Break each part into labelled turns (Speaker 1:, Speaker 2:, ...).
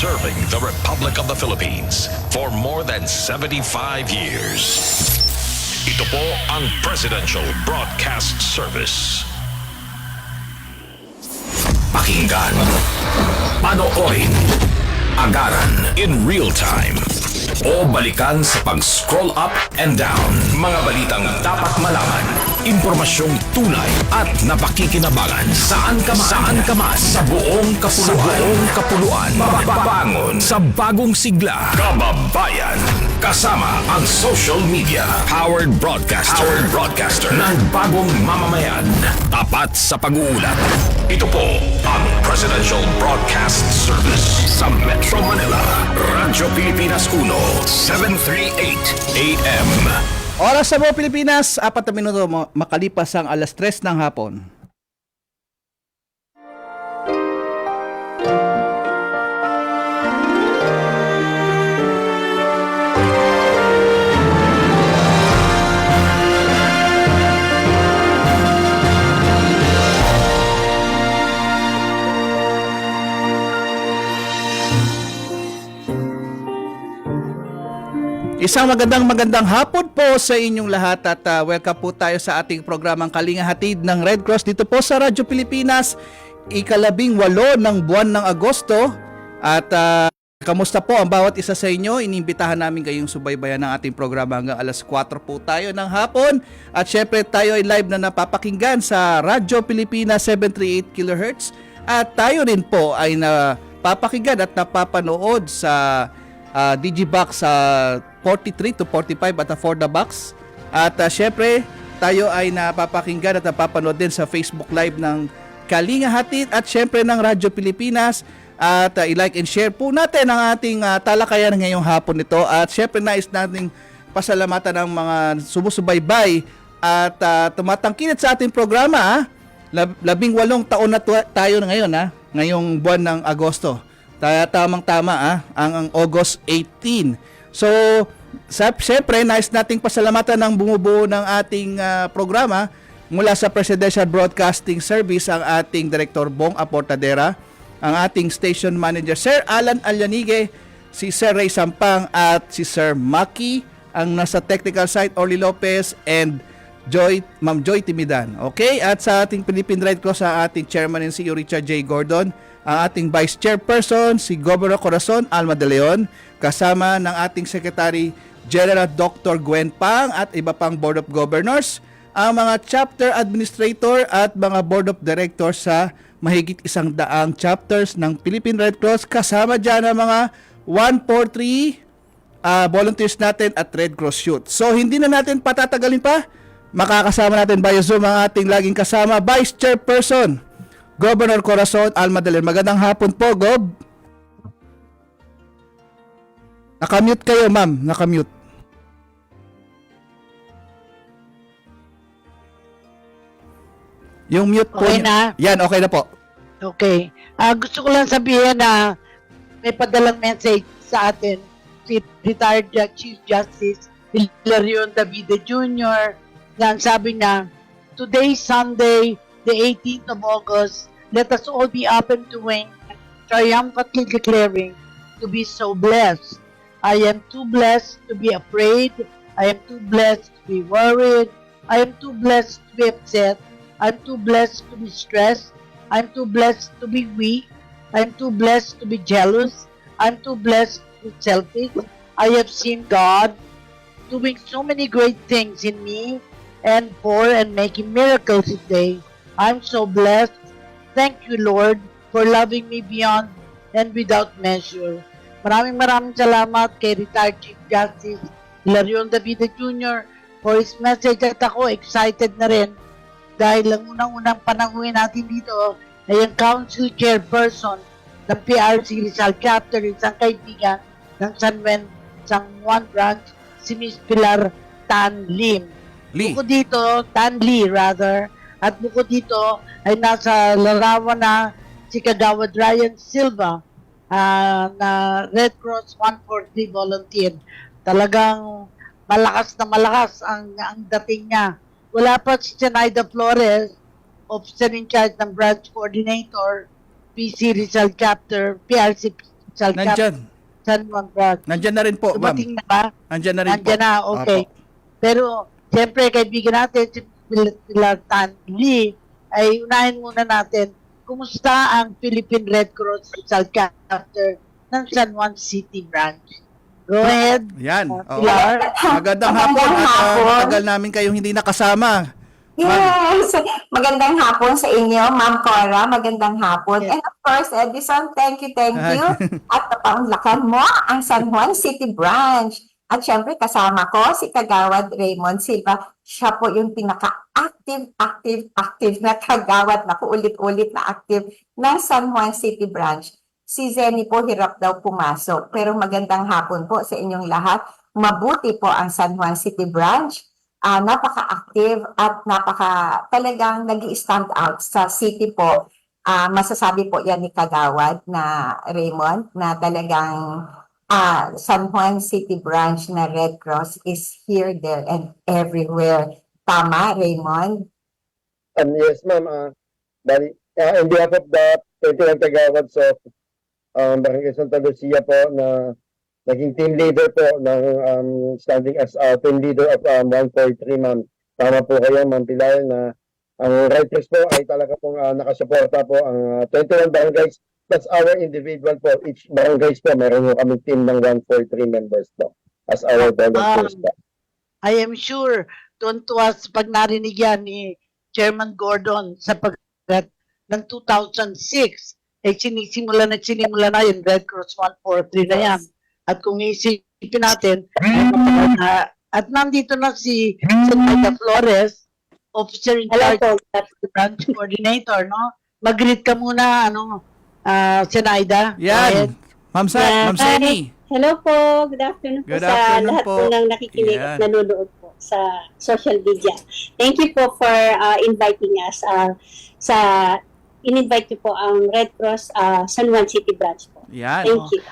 Speaker 1: serving the Republic of the Philippines for more than 75 years. Ito po ang Presidential Broadcast Service. Pakinggan, panoorin, agaran in real time, o balikan sa pag-scroll up and down. Mga balitang dapat malaman, impormasyong tunay at napakikinabangan. Saan ka man, sa buong kapuluan, mababangon sa bagong sigla. Kababayan, kasama ang social media. Powered broadcaster ng bagong mamamayan. Tapat sa pag-uulat. Ito po ang Presidential Broadcast Service sa Metro Manila. Radyo Pilipinas 1, 738 AM.
Speaker 2: Oras sa buong Pilipinas, 4 na minuto makalipas ang alas 3 ng hapon. Isang magandang hapon po sa inyong lahat at welcome po tayo sa ating programang Kalinga Hatid ng Red Cross dito po sa Radyo Pilipinas, ika-18 ng buwan ng Agosto. At kamusta po ang bawat isa sa inyo? Inimbitahan namin kayong subaybayan ng ating programa hanggang alas 4 po tayo ng hapon. At syempre tayo ay live na napapakinggan sa Radyo Pilipinas 738 kHz. At tayo rin po ay napapakinggan at napapanood sa Digibox sa 43 to 45 at for the box. At syempre, tayo ay napapakinggan at napapanood din sa Facebook Live ng Kalinga Hatid at syempre ng Radyo Pilipinas. At i-like and share po natin ang ating talakayan ngayong hapon nito. At syempre, nais nating pasalamatan ng mga sumusubaybay at tumatangkilik sa ating programa. 18 taon na tayo ngayon, ngayong buwan ng Agosto. Tamang-tama ang August 18. So, siyempre, nais nating pasalamatan ng bumubuo ng ating programa mula sa Presidential Broadcasting Service ang ating Director Bong Aportadera, ang ating Station Manager Sir Alan Alyanige, si Sir Ray Sampang at si Sir Maki, ang nasa technical side Orly Lopez and Ma'am Joy Timidan. Okay? At sa ating Philippine Red Cross, ang ating Chairman and CEO Richard J. Gordon, ang ating Vice Chairperson, si Governor Corazon Alma de Leon, kasama ng ating Secretary General Dr. Gwen Pang at iba pang Board of Governors, ang mga chapter administrator at mga Board of Directors sa mahigit 100 chapters ng Philippine Red Cross, kasama dyan ang mga 143 volunteers natin at Red Cross Youth. So hindi na natin patatagalin pa, makakasama natin via Zoom ang ating laging kasama, Vice Chairperson Governor Corazon Alma de Leon. Magandang hapon po, Gob. Nakamute kayo, ma'am. Nakamute. Yung mute po.
Speaker 3: Okay na?
Speaker 2: Yan, okay na po.
Speaker 3: Okay. Gusto ko lang sabihin na may padalang message sa atin si retired Chief Justice Hilarion Davide Jr. na sabi niya, today, Sunday, the 18th of August, let us all be up and doing, triumphantly declaring to be so blessed. I am too blessed to be afraid. I am too blessed to be worried. I am too blessed to be upset. I'm too blessed to be stressed. I'm too blessed to be weak. I'm too blessed to be jealous. I'm too blessed to be selfish. I have seen God doing so many great things in me and for and making miracles today. I'm so blessed. Thank you, Lord, for loving me beyond and without measure. Maraming salamat kay retired Chief Justice Hilarion Davide Jr. for his message at ako excited na rin dahil ang unang-unang pananguhin natin dito ay ang Council Chairperson ng PRC Rizal Chapter, isang kaibigan ng San Juan Branch, si Miss Pilar Tan Lim. Bukod dito, Tan Lee rather, at bukod dito ay nasa larawan na si Kagawad Ryan Silva na Red Cross 143 volunteer. Talagang malakas na malakas ang dating niya. Wala pa si Zenaida Flores, officer in charge ng branch coordinator, PC Rizal Chapter, PRC Rizal Cap,
Speaker 2: Nandyan.
Speaker 3: San Juan Branch.
Speaker 2: Nandyan na rin po, ma'am.
Speaker 3: Dumating na ba?
Speaker 2: Nandyan na rin po.
Speaker 3: Nandiyan na, okay.
Speaker 2: Opo.
Speaker 3: Pero, siyempre, kaibigan natin, si Pilar Tanli, ay unahin muna natin, kumusta ang Philippine Red Cross Rizal Chapter ng San Juan City Branch? Go ahead.
Speaker 2: Yan.
Speaker 3: Pilar.
Speaker 2: Magandang hapon. Tagal namin kayong hindi nakasama.
Speaker 4: Yes! Magandang hapon sa inyo, Ma'am Cora. Magandang hapon.
Speaker 3: Yes.
Speaker 4: And of course, Edison, thank you. At napaunlakan mo ang San Juan City Branch. At syempre, kasama ko si Kagawad Raymond Silva. Siya po yung pinaka-active na kagawad na ulit-ulit na active ng San Juan City Branch. Si Zenny po hirap daw pumasok. Pero magandang hapon po sa inyong lahat. Mabuti po ang San Juan City Branch. Napaka-active at talagang nag-i-stand out sa city po. Masasabi po yan ni Kagawad na Raymond na talagang San Juan City Branch na Red Cross is here, there, and everywhere. Tama, Raymond?
Speaker 5: Yes, ma'am. In behalf of the 21 Kagawads of Barangay Santa Lucia po na naging team leader po ng standing as team leader of 143, ma'am. Tama po kayo, ma'am Pilar, na ang Red Cross po ay talaga pong nakasuporta po ang 21 barangays. That's our individual po. Each barangays po, meron yung kaming team ng 143 members po as our volunteers po.
Speaker 3: I am sure, tuwan-tuwa pag narinig yan ni Chairman Gordon sapagkat ng 2006, sinisimula na yung Red Cross 143 na yan. At kung iisipin natin, at nandito na si Senaida Flores, Officer in Charge of the Branch Coordinator, no? Mag-greet ka muna, Senaida.
Speaker 2: Yan. Ma'am Senny.
Speaker 6: Hello po. Good afternoon po sa lahat po ng nakikinig at nanonood po sa social media. Thank you po for inviting us. In-invite niyo po ang Red Cross San Juan City Branch po.
Speaker 2: Yan.
Speaker 6: Thank you.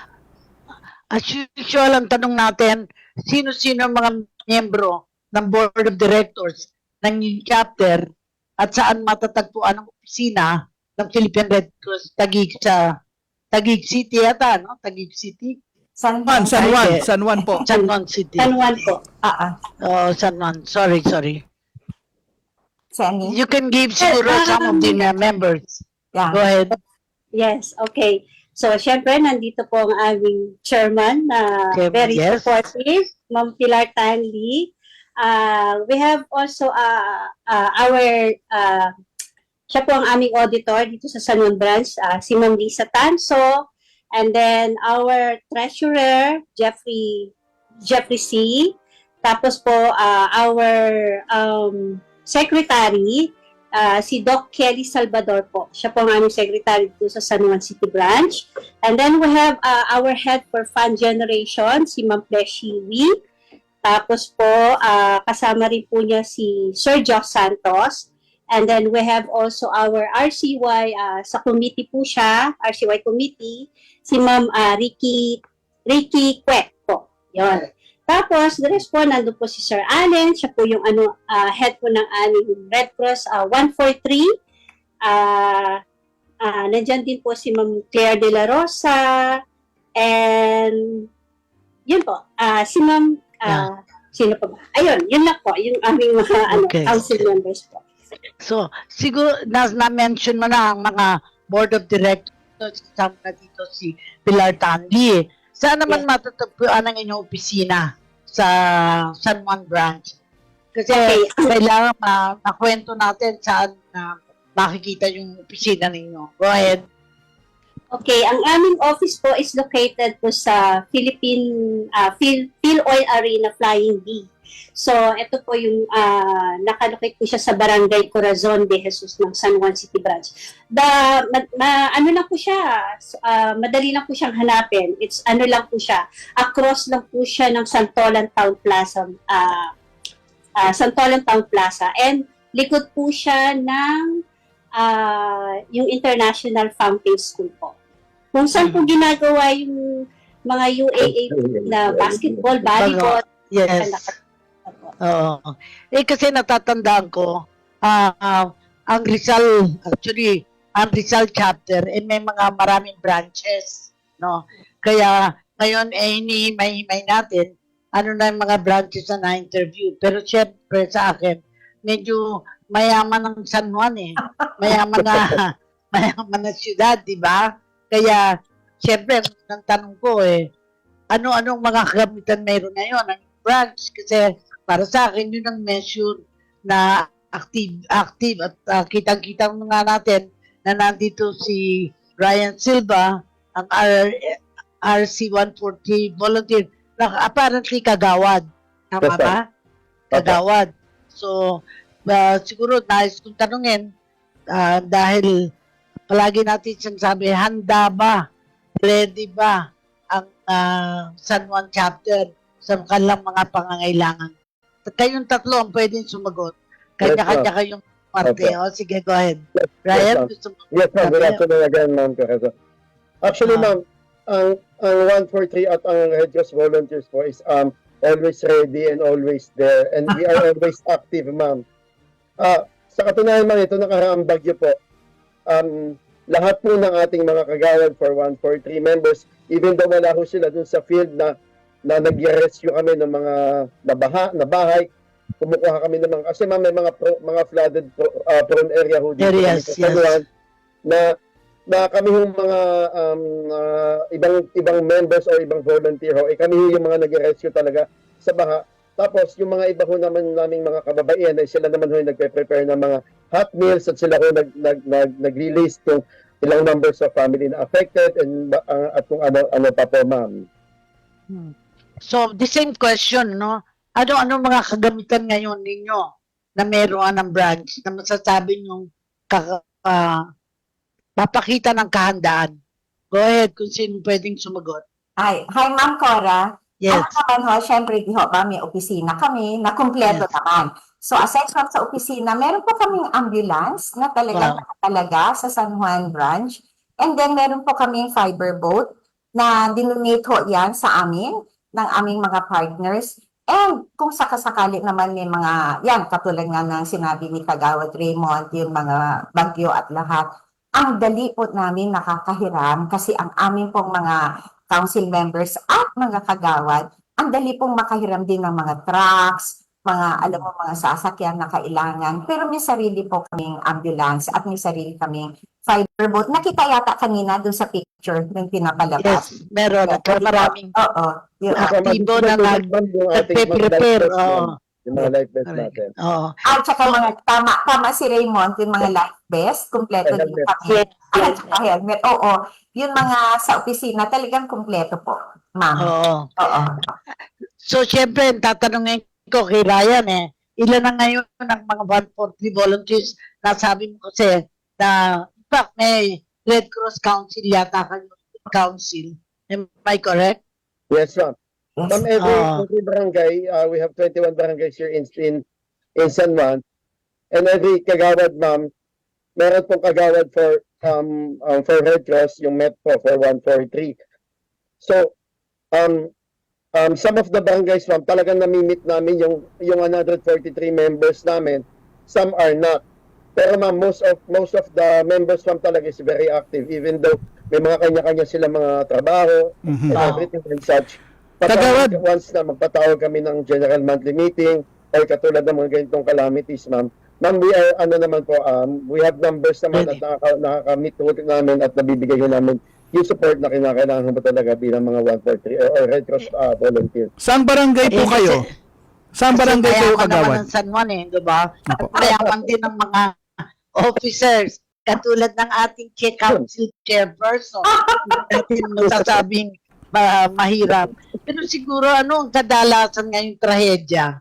Speaker 3: As usual, ang tanong natin, sino-sino ang mga miyembro ng Board of Directors ng chapter at saan matatagpuan ang opisina ng Philippine Red Cross Taguig sa Taguig City yata, no? Taguig City?
Speaker 4: San
Speaker 2: San Juan po.
Speaker 3: San Juan City.
Speaker 6: San Juan po.
Speaker 3: Oh, San Juan. Sorry.
Speaker 4: Senny?
Speaker 3: You can give siguro some of the members.
Speaker 4: Yeah.
Speaker 3: Go ahead.
Speaker 6: Yes, okay. So, syempre, nandito po ang aming chairman na
Speaker 3: Okay,
Speaker 6: very
Speaker 3: yes.
Speaker 6: supportive, Ma'am Pilar Tanli. We have also siya po ang aming auditor dito sa San Juan Branch, si Ma'am Lisa Tanso. And then our treasurer, Jeffrey C. Tapos po our secretary, si Doc Kelly Salvador po. Siya po ang aming secretary dito sa San Juan City Branch. And then we have our head for fund generation, si Ma'am Pleshi Wee. Tapos po, kasama rin po niya si Sir Josh Santos. And then we have also our RCY, sa committee po siya, RCY committee, si Ma'am Ricky Kwek po. Yun. Tapos, the rest po, nandun po si Sir Allen, siya po yung head po ng aming Red Cross 143. Nandyan din po si Ma'am Claire De La Rosa, and yun po, si Ma'am, sino pa ba? Ayun, yun lang po, yung aming mga council members po.
Speaker 3: So, siguro, na-mention mo na ang mga board of directors, kasama na dito si Pilar Tanli. Saan naman matatagpuan ang inyong opisina sa San Juan Branch? Kasi kailangan makwento natin saan makikita yung opisina ninyo. Go ahead.
Speaker 6: Okay, ang aming office po is located po sa Philippine Oil Arena Flying V. So, ito po yung nakalocate po siya sa Barangay Corazon de Jesus ng San Juan City Branch. Ano lang po siya, madali lang po siyang hanapin. It's ano lang po siya, across lang po siya ng Santolan Town Plaza, Santolan Town Plaza. And likod po siya ng yung International Fountain School po. Kung saan po ginagawa yung mga UAA na basketball, volleyball,
Speaker 3: Yes. Oo. Kasi natatandaan ko, ang Rizal chapter, may mga maraming branches. no? Kaya ngayon hinihimay-himay natin ano na yung mga branches na na-interview. Pero syempre sa akin, medyo mayaman ang San Juan eh. Mayaman na mayaman na syudad, di ba? Kaya syempre ang tanong ko eh, ano-anong mga kagamitan meron ngayon ang branch? Kasi para sa akin yun ang measure na active at kitang-kitang nga natin na nandito si Ryan Silva, ang RC-140 volunteer, na apparently kagawad. Tama
Speaker 5: Yes, sir.
Speaker 3: ba? Kagawad. So, siguro nais kong tanungin, dahil palagi natin sinasabi, handa ba? Ready ba ang San Juan chapter sa kanilang mga pangangailangan? Kayong tatlo ang pwedeng sumagot. Kanya-kanya kayong parte.
Speaker 5: Okay.
Speaker 3: O, sige, go ahead.
Speaker 5: Yes,
Speaker 3: Ryan,
Speaker 5: ma'am.
Speaker 3: gusto mo?
Speaker 5: Yes, ma'am. Good
Speaker 3: Sabi-
Speaker 5: afternoon again, ma'am. Professor. Actually,
Speaker 3: Ah.
Speaker 5: ma'am, ang 143 at ang Red Cross Volunteers po is always ready and always there. And we are always active, ma'am. Sa katunayan, ma'am, ito nakaraang bagyo po. Lahat po ng ating mga kagawad for 143 members, even though wala ho sila dun sa field na nag-rescue kami ng mga na bahay, kumukuha kami ng mga, kasi ma'am, may mga flooded prone area ho dito.
Speaker 3: Areas,
Speaker 5: Kami sa San Juan, na kami yung mga ibang members o ibang volunteer ho, kami yung mga nag-rescue talaga sa baha. Tapos yung mga iba ho naman naming mga kababaihan ay sila naman ho yung nagpe-prepare ng mga hot meals at sila ho nag-release yung ilang numbers of family na affected and at kung ano pa po, ma'am.
Speaker 3: So, the same question, no? Ano mga kagamitan ngayon ninyo na meron ng branch na masasabi nyo papakita ng kahandaan? Go ahead kung sino pwedeng sumagot.
Speaker 4: Hi, Ma'am Cora.
Speaker 3: Yes.
Speaker 4: Ano naman ho, syempre di ho ba may opisina kami na kumpleto
Speaker 3: Yes.
Speaker 4: naman. So aside from sa opisina, meron po kaming ambulance na talagang
Speaker 3: Wow.
Speaker 4: nakatalaga sa San Juan branch. And then meron po kaming fiber boat na dinonate ho yan sa amin, ng aming mga partners. And kung sakasakali naman may mga, yan, katulad nga ng sinabi ni Kagawad Raymond, yung mga bagyo at lahat, ang dali po namin nakakahiram kasi ang aming pong mga council members at mga kagawad, ang dali pong makahiram din ng mga trucks, mga mga sasakyan na kailangan. Pero may sarili po kaming ambulance at may sarili kaming fiber boat. Nakita yata kanina doon sa picture ng pinapalabas.
Speaker 3: Yes, meron. At maraming
Speaker 4: Oo. Yung,
Speaker 3: aktibo na nagpe-prepare. Oo.
Speaker 5: Yung mga life vests
Speaker 3: Correct.
Speaker 5: natin.
Speaker 3: Oo.
Speaker 4: at saka mga, tama si Raymond, yung mga life vest, kumpleto din
Speaker 5: Helmet.
Speaker 4: kami. At saka helmet, oo. Yung mga sa opisina, talagang kumpleto po, ma'am.
Speaker 3: Oo.
Speaker 4: Oo.
Speaker 3: So, syempre, tatanungin ko kay Ryan ilan na ngayon ang mga 143 volunteers na sabi mo kasi na, in fact, may Red Cross Council yata kayo, council. Am I correct?
Speaker 5: Yes, ma'am. Ma'am,
Speaker 4: Yes.
Speaker 5: every barangay, we have 21 barangays here in San Juan. And every kagawad, ma'am, meron pong kagawad for Red Cross, yung MET po for 143. So, some of the barangays, ma'am, talagang namimit namin yung 143 members namin. Some are not. Pero ma'am, most of the members, ma'am, talaga is very active, even though may mga kanya-kanya sila mga trabaho,
Speaker 2: Mhm.
Speaker 5: and
Speaker 3: Wow.
Speaker 5: everything and such.
Speaker 2: Kagawad.
Speaker 5: Once na magpatawag kami ng general monthly meeting or katulad ng mga ganitong calamities, ma'am, we are, naman po, we have numbers naman
Speaker 3: Ready.
Speaker 5: at nakaka-meet ho namin at nabibigay ho namin yung support na kinakailangan mo talaga bilang mga 143 or Red Cross volunteer.
Speaker 2: Saang barangay po
Speaker 3: Eh,
Speaker 2: kayo? Saang barangay kayo
Speaker 3: mayaman naman
Speaker 2: kagawad?
Speaker 3: ng San Juan di ba?
Speaker 2: Opo.
Speaker 3: Mayaman din ng mga officers. Katulad ng ating council chairperson. Natin masasabing mahirap. Pero siguro ano ang kadalasan ngayong trahedya?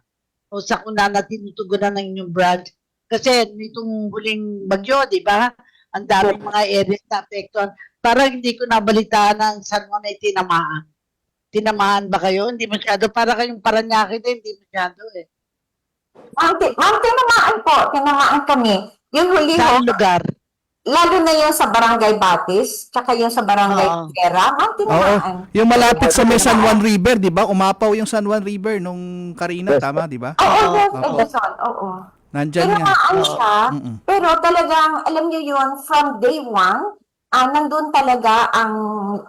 Speaker 3: O sa kuna na tinutugunan ng inyong branch? Kasi nitong huling bagyo, di ba? Ang daming mga areas na apektuhan. Parang hindi ko nabalitaan ng San Juan ay tinamaan. Tinamaan ba kayo? Hindi masyado. Para kayong Paranaque din, hindi masyado
Speaker 4: Ma'am, tinamaan po. Tinamaan kami. Yung huli ho,
Speaker 3: Saan lugar?
Speaker 4: lalo na yung sa Barangay Batis, tsaka yung sa Barangay
Speaker 3: Oo.
Speaker 4: Pera, ma'am,
Speaker 2: Oo.
Speaker 4: tinamaan.
Speaker 2: Yung malapit sa may San Juan River, 'di ba? Umapaw yung San Juan River nung Karina,
Speaker 5: Yes.
Speaker 2: tama, 'di ba?
Speaker 4: Oo,
Speaker 3: Oo.
Speaker 4: yes,
Speaker 2: Oo.
Speaker 4: Edison, oo.
Speaker 2: Nandyan nga.
Speaker 4: Tinamaan
Speaker 3: Oo.
Speaker 4: siya,
Speaker 2: Mm-mm.
Speaker 4: pero talagang, alam niyo yun, from day one, nandun talaga ang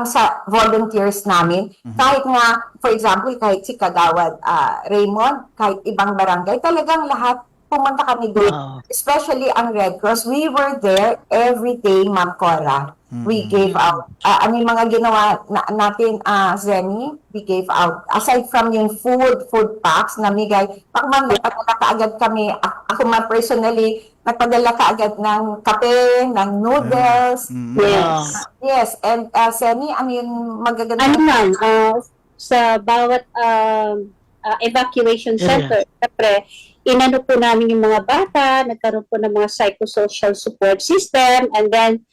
Speaker 4: sa volunteers namin. Kahit nga, for example, kahit si Kagawad Raymond, kahit ibang barangay, talagang lahat pumunta kami doon. Especially ang Red Cross. We were there every day, Ma'am Cora. We gave out, ano yung mga ginawa natin, Zenny? We gave out, aside from yung food packs, namigay, ma'am, nagpadala kaagad kami, ako man personally, nagpadala kaagad ng kape, ng noodles.
Speaker 6: Yes.
Speaker 4: Yes, and Zenny, ano yung magaganda?
Speaker 6: Ano man, sa bawat evacuation center, syempre, inano po namin yung mga bata, nagkaroon po ng mga psychosocial support system, and then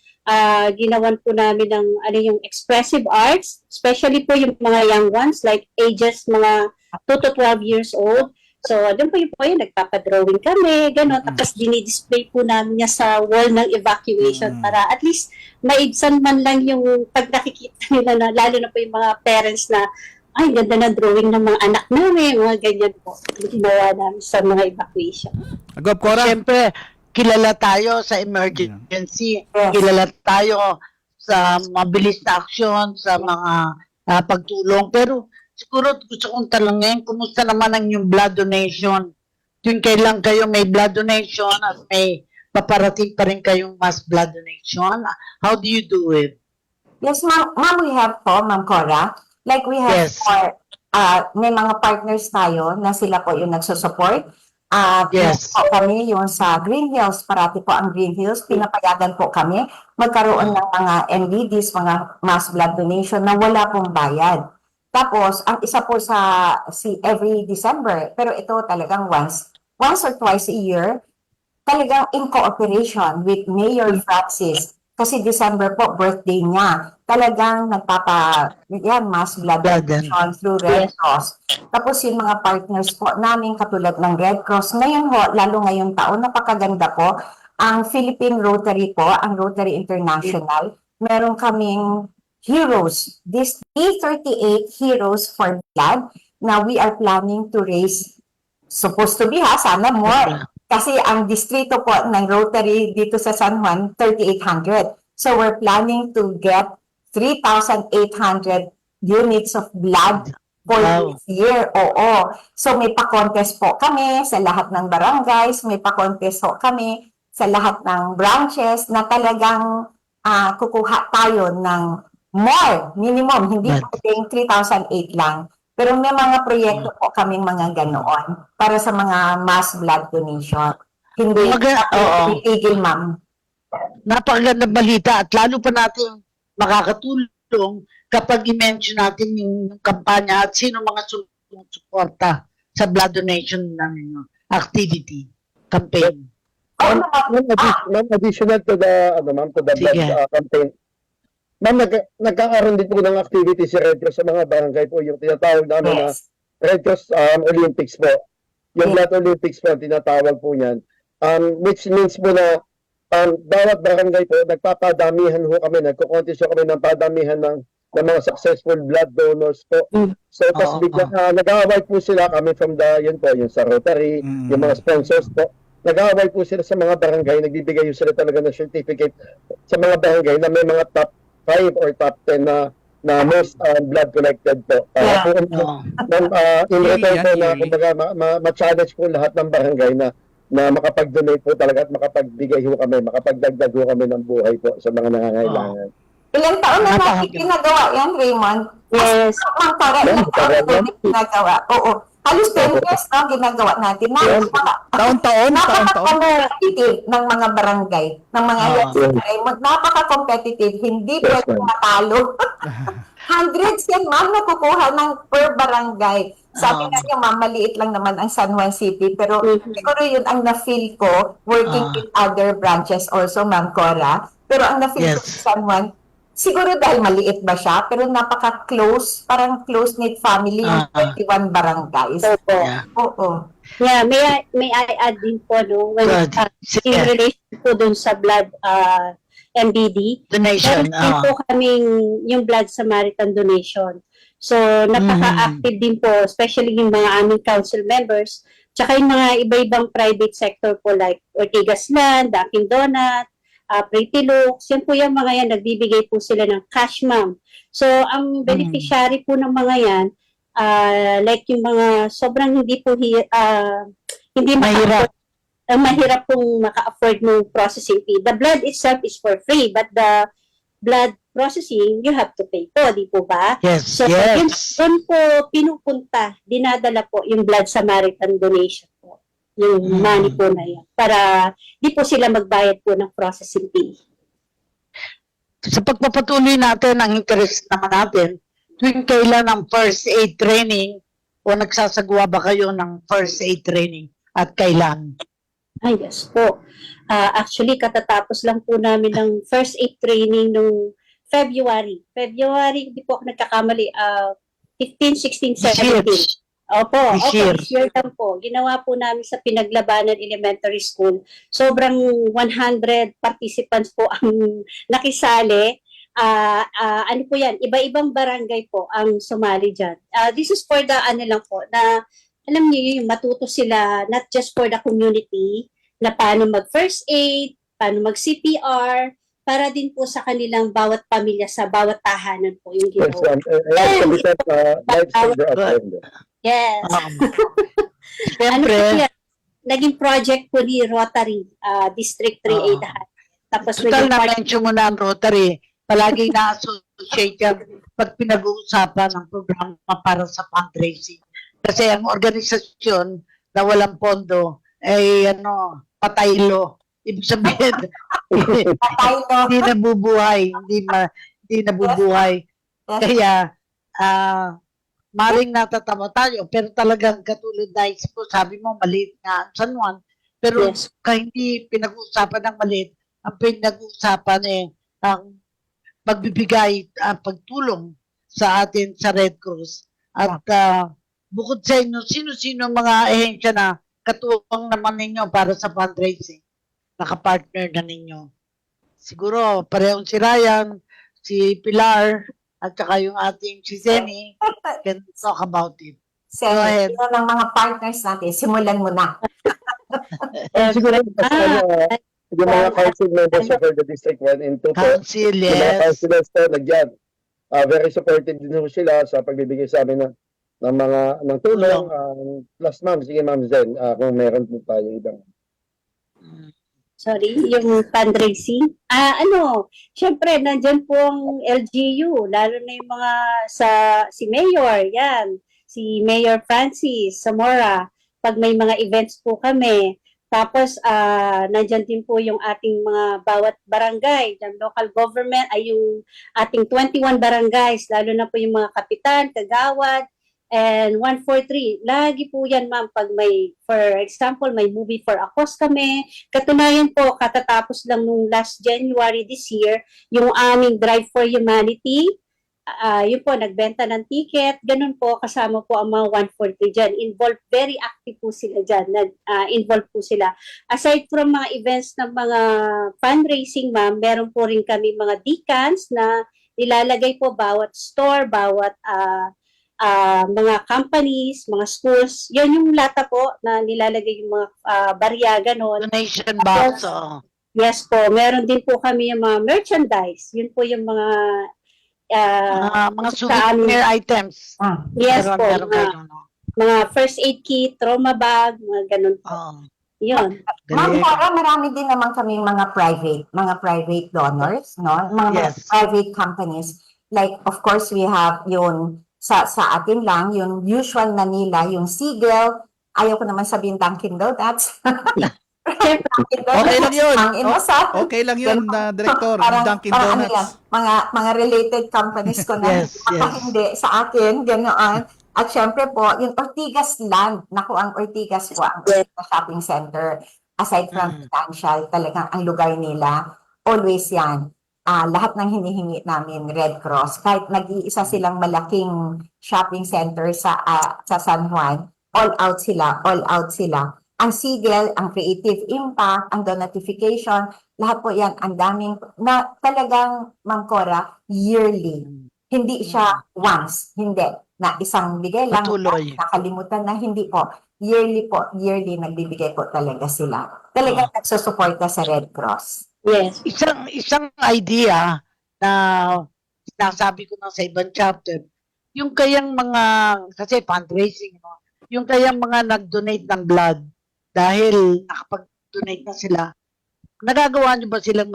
Speaker 6: ginawan po namin ng yung expressive arts, especially po yung mga young ones, like ages mga 2 to 12 years old. So, doon po yung nagpapadrawing kami, gano'n. Tapos dinidisplay po namin niya sa wall ng evacuation para at least maibsan man lang yung pag nakikita nila na, lalo na po yung mga parents na, ay, ganda ng drawing ng mga anak namin, mga ganyan po. Ginawa namin sa mga evacuation.
Speaker 2: Agop, Cora.
Speaker 3: Siyempre, kilala tayo sa emergency,
Speaker 4: Yes.
Speaker 3: kilala tayo sa mabilis na aksyon, sa mga pagtulong. Pero siguro gusto kong tanongin, kumusta naman ang yung blood donation? Tuwing kailan kayo may blood donation at may paparating pa rin kayong mass blood donation? How do you do it?
Speaker 4: Yes, ma'am, we have po, Ma'am Cora. Like we have
Speaker 3: Yes.
Speaker 4: may mga partners tayo na sila po yung nagsusupport.
Speaker 3: Yes.
Speaker 4: Po kami yung sa Green Hills, parati po ang Green Hills, pinapayagan po kami magkaroon ng mga MVDs, mga mass blood donation na wala pong bayad. Tapos, ang isa po si every December, pero ito talagang once or twice a year, talagang in cooperation with Mayor Francis. Kasi December po, birthday niya. Talagang mass blood donation through Red Cross. Tapos yung mga partners po namin, katulad ng Red Cross, ngayon ho, lalo ngayong taon, napakaganda po, ang Philippine Rotary po, ang Rotary International, meron kaming heroes, this E38 Heroes for Blood, na we are planning to raise, supposed to be sana more. Kasi ang distrito po ng Rotary dito sa San Juan, 3,800. So we're planning to get 3,800 units of blood for this year. Oo. So may pa-contest po kami sa lahat ng barangays, may pa-contest po kami sa lahat ng branches na talagang kukuha tayo ng more, minimum, hindi pwedeng 3,008 lang. Pero may mga proyekto po kaming mga ganoon para sa mga mass blood donation. Hindi itigil, ma'am.
Speaker 3: Napakagandang balita at lalo pa natin makakatulong kapag i-mention natin yung kampanya at sino mga sumusuporta sa blood donation ng activity, campaign.
Speaker 5: Ma'am, additional to the blood campaign. Ma'am, nagkakaroon din po ng activity si Red Cross sa mga barangay po, yung tinatawag namin na Red Cross Olympics po. Yung Blood Olympics po, tinatawag po yan. Which means po na bawat barangay po, nagpapadamihan ho kami, nagko-contest ho kami ng padamihan ng mga successful blood donors po. So, tas bigla, nag-aaway po sila kami from yung sa Rotary, yung mga sponsors po. Nag-aaway po sila sa mga barangay, nagbibigay sila talaga ng certificate sa mga barangay na may mga top 5 or top 10 na most blood collected po. In return po na kumbaga ma-challenge po lahat ng barangay na makapag-donate po talaga at makapagbigay ho kami, makapagdagdag ho kami ng buhay po sa mga nangangailangan.
Speaker 4: Ilang taon na natin ginagawa yan, Raymond?
Speaker 6: Yes.
Speaker 4: Ma'am Cora, ilang taon na natin ginagawa? Oo. Halos 10 years na ginagawa natin.
Speaker 2: Taon-taon.
Speaker 4: Napaka-competitive ng mga barangay, ng mga Raymond. Napaka-competitive. Hindi pwede matalo. Hundreds yan, ma'am, nakukuha ng per barangay. Sabi nga niya, ma'am, maliit lang naman ang San Juan City. Pero siguro yun ang na-feel ko working with other branches also, Ma'am Cora. Pero ang na-feel ko sa San Juan, siguro dahil maliit ba siya, pero napaka-close, parang close-knit family yung 21 barangays. Oo.
Speaker 6: Yeah, may I add din po, no, when in relation po dun sa blood MBD,
Speaker 3: Donation.
Speaker 6: meron din po kaming yung Blood Samaritan donation. So, napaka-active din po, especially yung mga aming council members, tsaka yung mga iba-ibang private sector po like Ortigas Land, Dunkin' Donut, Pretty Looks, yan po yung mga yan, nagbibigay po sila ng cash, ma'am. So, ang beneficiary po ng mga yan, like yung mga sobrang hindi po hindi
Speaker 3: Mahirap.
Speaker 6: mahirap pong maka-afford ng processing fee. The blood itself is for free, but the blood processing, you have to pay po, di po ba?
Speaker 3: Yes,
Speaker 6: So,
Speaker 3: yes.
Speaker 6: yun po pinupunta, dinadala po yung Blood Samaritan donation po. Yung money po na yan. Para di po sila magbayad po ng processing fee.
Speaker 3: Sa pagpapatuloy natin ang interest naman natin, tuwing kailan ang first aid training o nagsasagawa ba kayo ng first aid training at kailan?
Speaker 6: Ay, yes po. Actually, katatapos lang po namin ng first aid training nung February. February, di po ako nagkakamali, 15, 16, 17. Opo, this year lang po. Ginawa po namin sa Pinaglabanan Elementary School. Sobrang 100 participants po ang nakisali. Ano po yan, iba-ibang barangay po ang sumali dyan. This is for the ano lang po, na alam niyo yung matuto sila, not just for the community, na paano mag-first aid, paano mag-CPR, para din po sa kanilang bawat pamilya, sa bawat tahanan po yung
Speaker 5: Yes,
Speaker 6: ginawa.
Speaker 5: livestock attendant.
Speaker 6: Yes. Ano
Speaker 3: Siyempre,
Speaker 6: po yan? Naging project po ni Rotary, District 3A Tahan. Tapos
Speaker 3: total
Speaker 6: naging
Speaker 3: na
Speaker 6: project,
Speaker 3: mention mo na ang Rotary, palaging na-associate yan pag pinag-uusapan ang programa para sa fundraising. Kasi ang organisasyon na walang pondo ay pataylo. Ibig sabihin, hindi nabubuhay, hindi nabubuhay. Kaya, maring natatawa tayo, pero talagang katulad na po, sabi mo, maliit nga ang San Juan, pero
Speaker 6: Yes.
Speaker 3: hindi pinag-uusapan ng maliit, ang pinag-uusapan ang pagbibigay, pagtulong sa atin sa Red Cross. At bukod sa inyo, sino-sino mga ehensya na katuwang naman ninyo para sa fundraising, nakapartner na ninyo? Siguro, parehong si Ryan, si Pilar, at saka yung ating si Zenny, can talk about it.
Speaker 4: So,
Speaker 3: Go ahead.
Speaker 4: yun ang mga partners natin. Simulan mo na.
Speaker 5: Siguro, yung mga council members for the District 1 and 2 po,
Speaker 3: Council,
Speaker 5: yung mga
Speaker 3: yes.
Speaker 5: councilors po, nagyan. Very supportive din po sila sa pagbibigay sa amin ng tulong. Plus, ma'am, sige ma'am Zen, kung meron po tayo ibang.
Speaker 6: sorry, yung fundraising. Syempre, nandyan po ang LGU, lalo na yung mga si Mayor, yan, si Mayor Francis Zamora, pag may mga events po kami. Tapos, nandyan din po yung ating mga bawat barangay, yung local government, ay yung ating 21 barangays, lalo na po yung mga kapitan, kagawad, and 143. Lagi po yan, ma'am, pag may, for example, may movie for a cause kami. Katunayan po, katatapos lang nung last January this year, yung aming Drive for Humanity, yun po, nagbenta ng ticket, ganun po, kasama po ang mga 143 dyan. Involved, very active po sila dyan, involved po sila. Aside from mga events ng mga fundraising, ma'am, meron po rin kami mga decans na nilalagay po bawat store, bawat mga companies, mga schools. Yan yung lata po na nilalagay yung mga barya, gano'n.
Speaker 3: Donation box.
Speaker 6: Yes po, meron din po kami yung mga merchandise. Yun po yung mga
Speaker 3: Mga souvenir items.
Speaker 6: yes
Speaker 3: Meron-
Speaker 6: po,
Speaker 3: meron
Speaker 6: mga,
Speaker 3: kayo, no?
Speaker 6: mga first aid kit, trauma bag, mga ganun po.
Speaker 3: Oo.
Speaker 6: Yun.
Speaker 4: Ma'am
Speaker 3: Galing.
Speaker 4: Cora, marami din naman kaming mga private donors, no? Mga
Speaker 3: Yes.
Speaker 4: private companies. Like, of course, we have yung sa atin lang, yung usual na nila, yung Siegel. Ayaw ko naman sabihin Dunkin Donuts.
Speaker 2: Okay lang yun.
Speaker 4: Ang inasal.
Speaker 2: Okay lang yun, Director. Dunkin
Speaker 4: parang ano
Speaker 2: Donuts.
Speaker 4: yan, mga related companies ko na
Speaker 3: Yes, yes.
Speaker 4: hindi sa akin, ganoon. At syempre po, yung Ortigas Land, naku, ang Ortigas po, ang shopping center, aside from financial, talagang ang lugar nila, always yan. Lahat ng hinihingi namin, Red Cross, kahit nag-iisa silang malaking shopping center sa San Juan, all out sila, all out sila. Ang Siegel, ang Creative Impact, ang Donatification, lahat po yan, ang daming, na talagang, Ma'am Cora, yearly. Hindi siya once, hindi. Na isang bigay lang,
Speaker 3: Patuloy.
Speaker 4: nakalimutan na, hindi po. Yearly po, yearly nagbibigay po talaga sila. Talagang nagsusuporta sa Red Cross.
Speaker 6: Yes.
Speaker 3: Isang idea na sinasabi ko na sa ibang chapter, yung kayang mga, kasi fundraising, no? Yung kayang mga nag-donate ng blood dahil nakapag-donate na sila, nagagawa niyo ba silang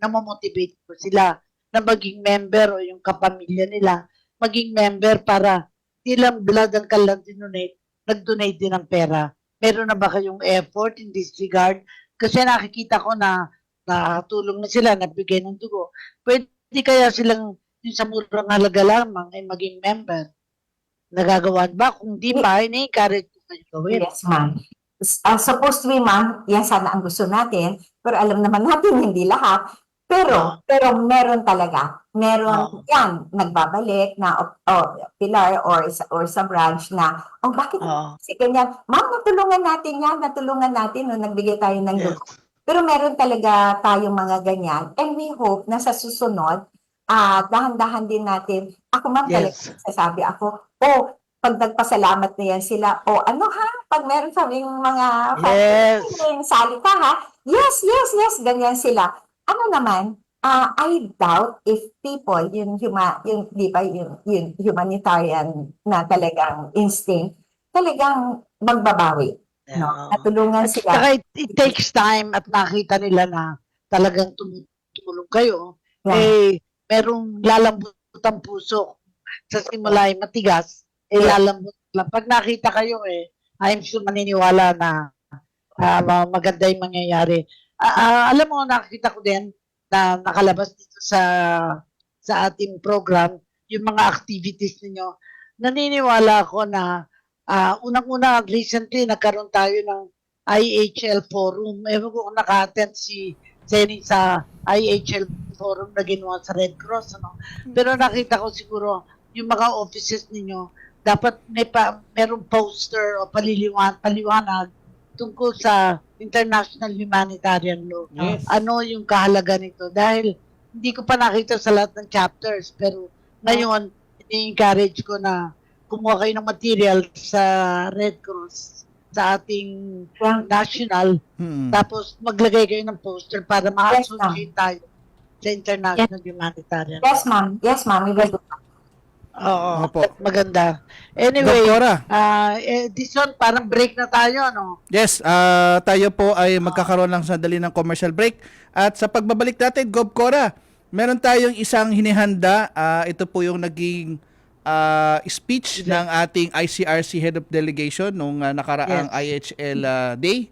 Speaker 3: namomotivate ba sila na maging member o yung kapamilya nila maging member para silang blood ang kailang dinonate, nag-donate din ng pera? Meron na ba kayong effort in this regard? Kasi nakikita ko na nakatulong na sila, nagbigay ng dugo. Pwede kaya silang yung sa murang halaga lamang ay maging member? Nagagawa ba? Kung di pa, ini-encourage ko kayo gawin.
Speaker 4: Yes, ma'am. Supposed to be, ma'am, yan sana ang gusto natin, pero alam naman natin hindi lahat. Pero meron talaga. Meron yan, nagbabalik na Pilar or sa branch na, bakit kasi ganyan? Ma'am, natulungan natin, no, nagbigay tayo ng
Speaker 3: Yes.
Speaker 4: dugo. Pero meron talaga tayong mga ganyan. And we hope na sa susunod, dahan-dahan din natin. Ako, ma'am, talaga sasabi ako, pag nagpasalamat na yan sila, pag meron kaming mga sali ka, ha? Yes, ganyan sila. Ano naman, I doubt if people, yung humanitarian na talagang instinct, talagang magbabawi. No? Natulungan sila.
Speaker 3: Saka it takes time at nakita nila na talagang tumulong kayo. Merong lalambot ang puso. Sa simula ay matigas, lalambot lang. Pag nakita kayo, I'm sure maniniwala na maganda yung mangyayari. Alam mo, nakita ko din na nakalabas dito sa ating program, yung mga activities ninyo. Naniniwala ako na unang-una, recently, nagkaroon tayo ng IHL Forum. Ewan ko kung naka-attend si Jenny sa IHL Forum na ginawa sa Red Cross. Ano? Pero nakita ko siguro, yung mga offices ninyo, dapat merong poster o paliwanag tungkol sa international humanitarian law.
Speaker 2: Yes.
Speaker 3: Ano yung kahalaga nito? Dahil hindi ko pa nakita sa lahat ng chapters, pero ngayon, i-encourage ko na kumuha kayo ng material sa Red Cross, sa ating national, tapos maglagay kayo ng poster para ma-associate tayo sa international humanitarian.
Speaker 4: Yes, ma'am, we will do that.
Speaker 3: Oo,
Speaker 2: Opo.
Speaker 3: maganda. Anyway,
Speaker 2: Doktora.
Speaker 3: this one, parang break na tayo, no?
Speaker 2: Yes, tayo po ay magkakaroon lang sandali ng commercial break. At sa pagbabalik natin, Gov Cora, meron tayong isang hinihanda. Ito po yung naging speech ng ating ICRC Head of Delegation nung nakaraang IHL Day.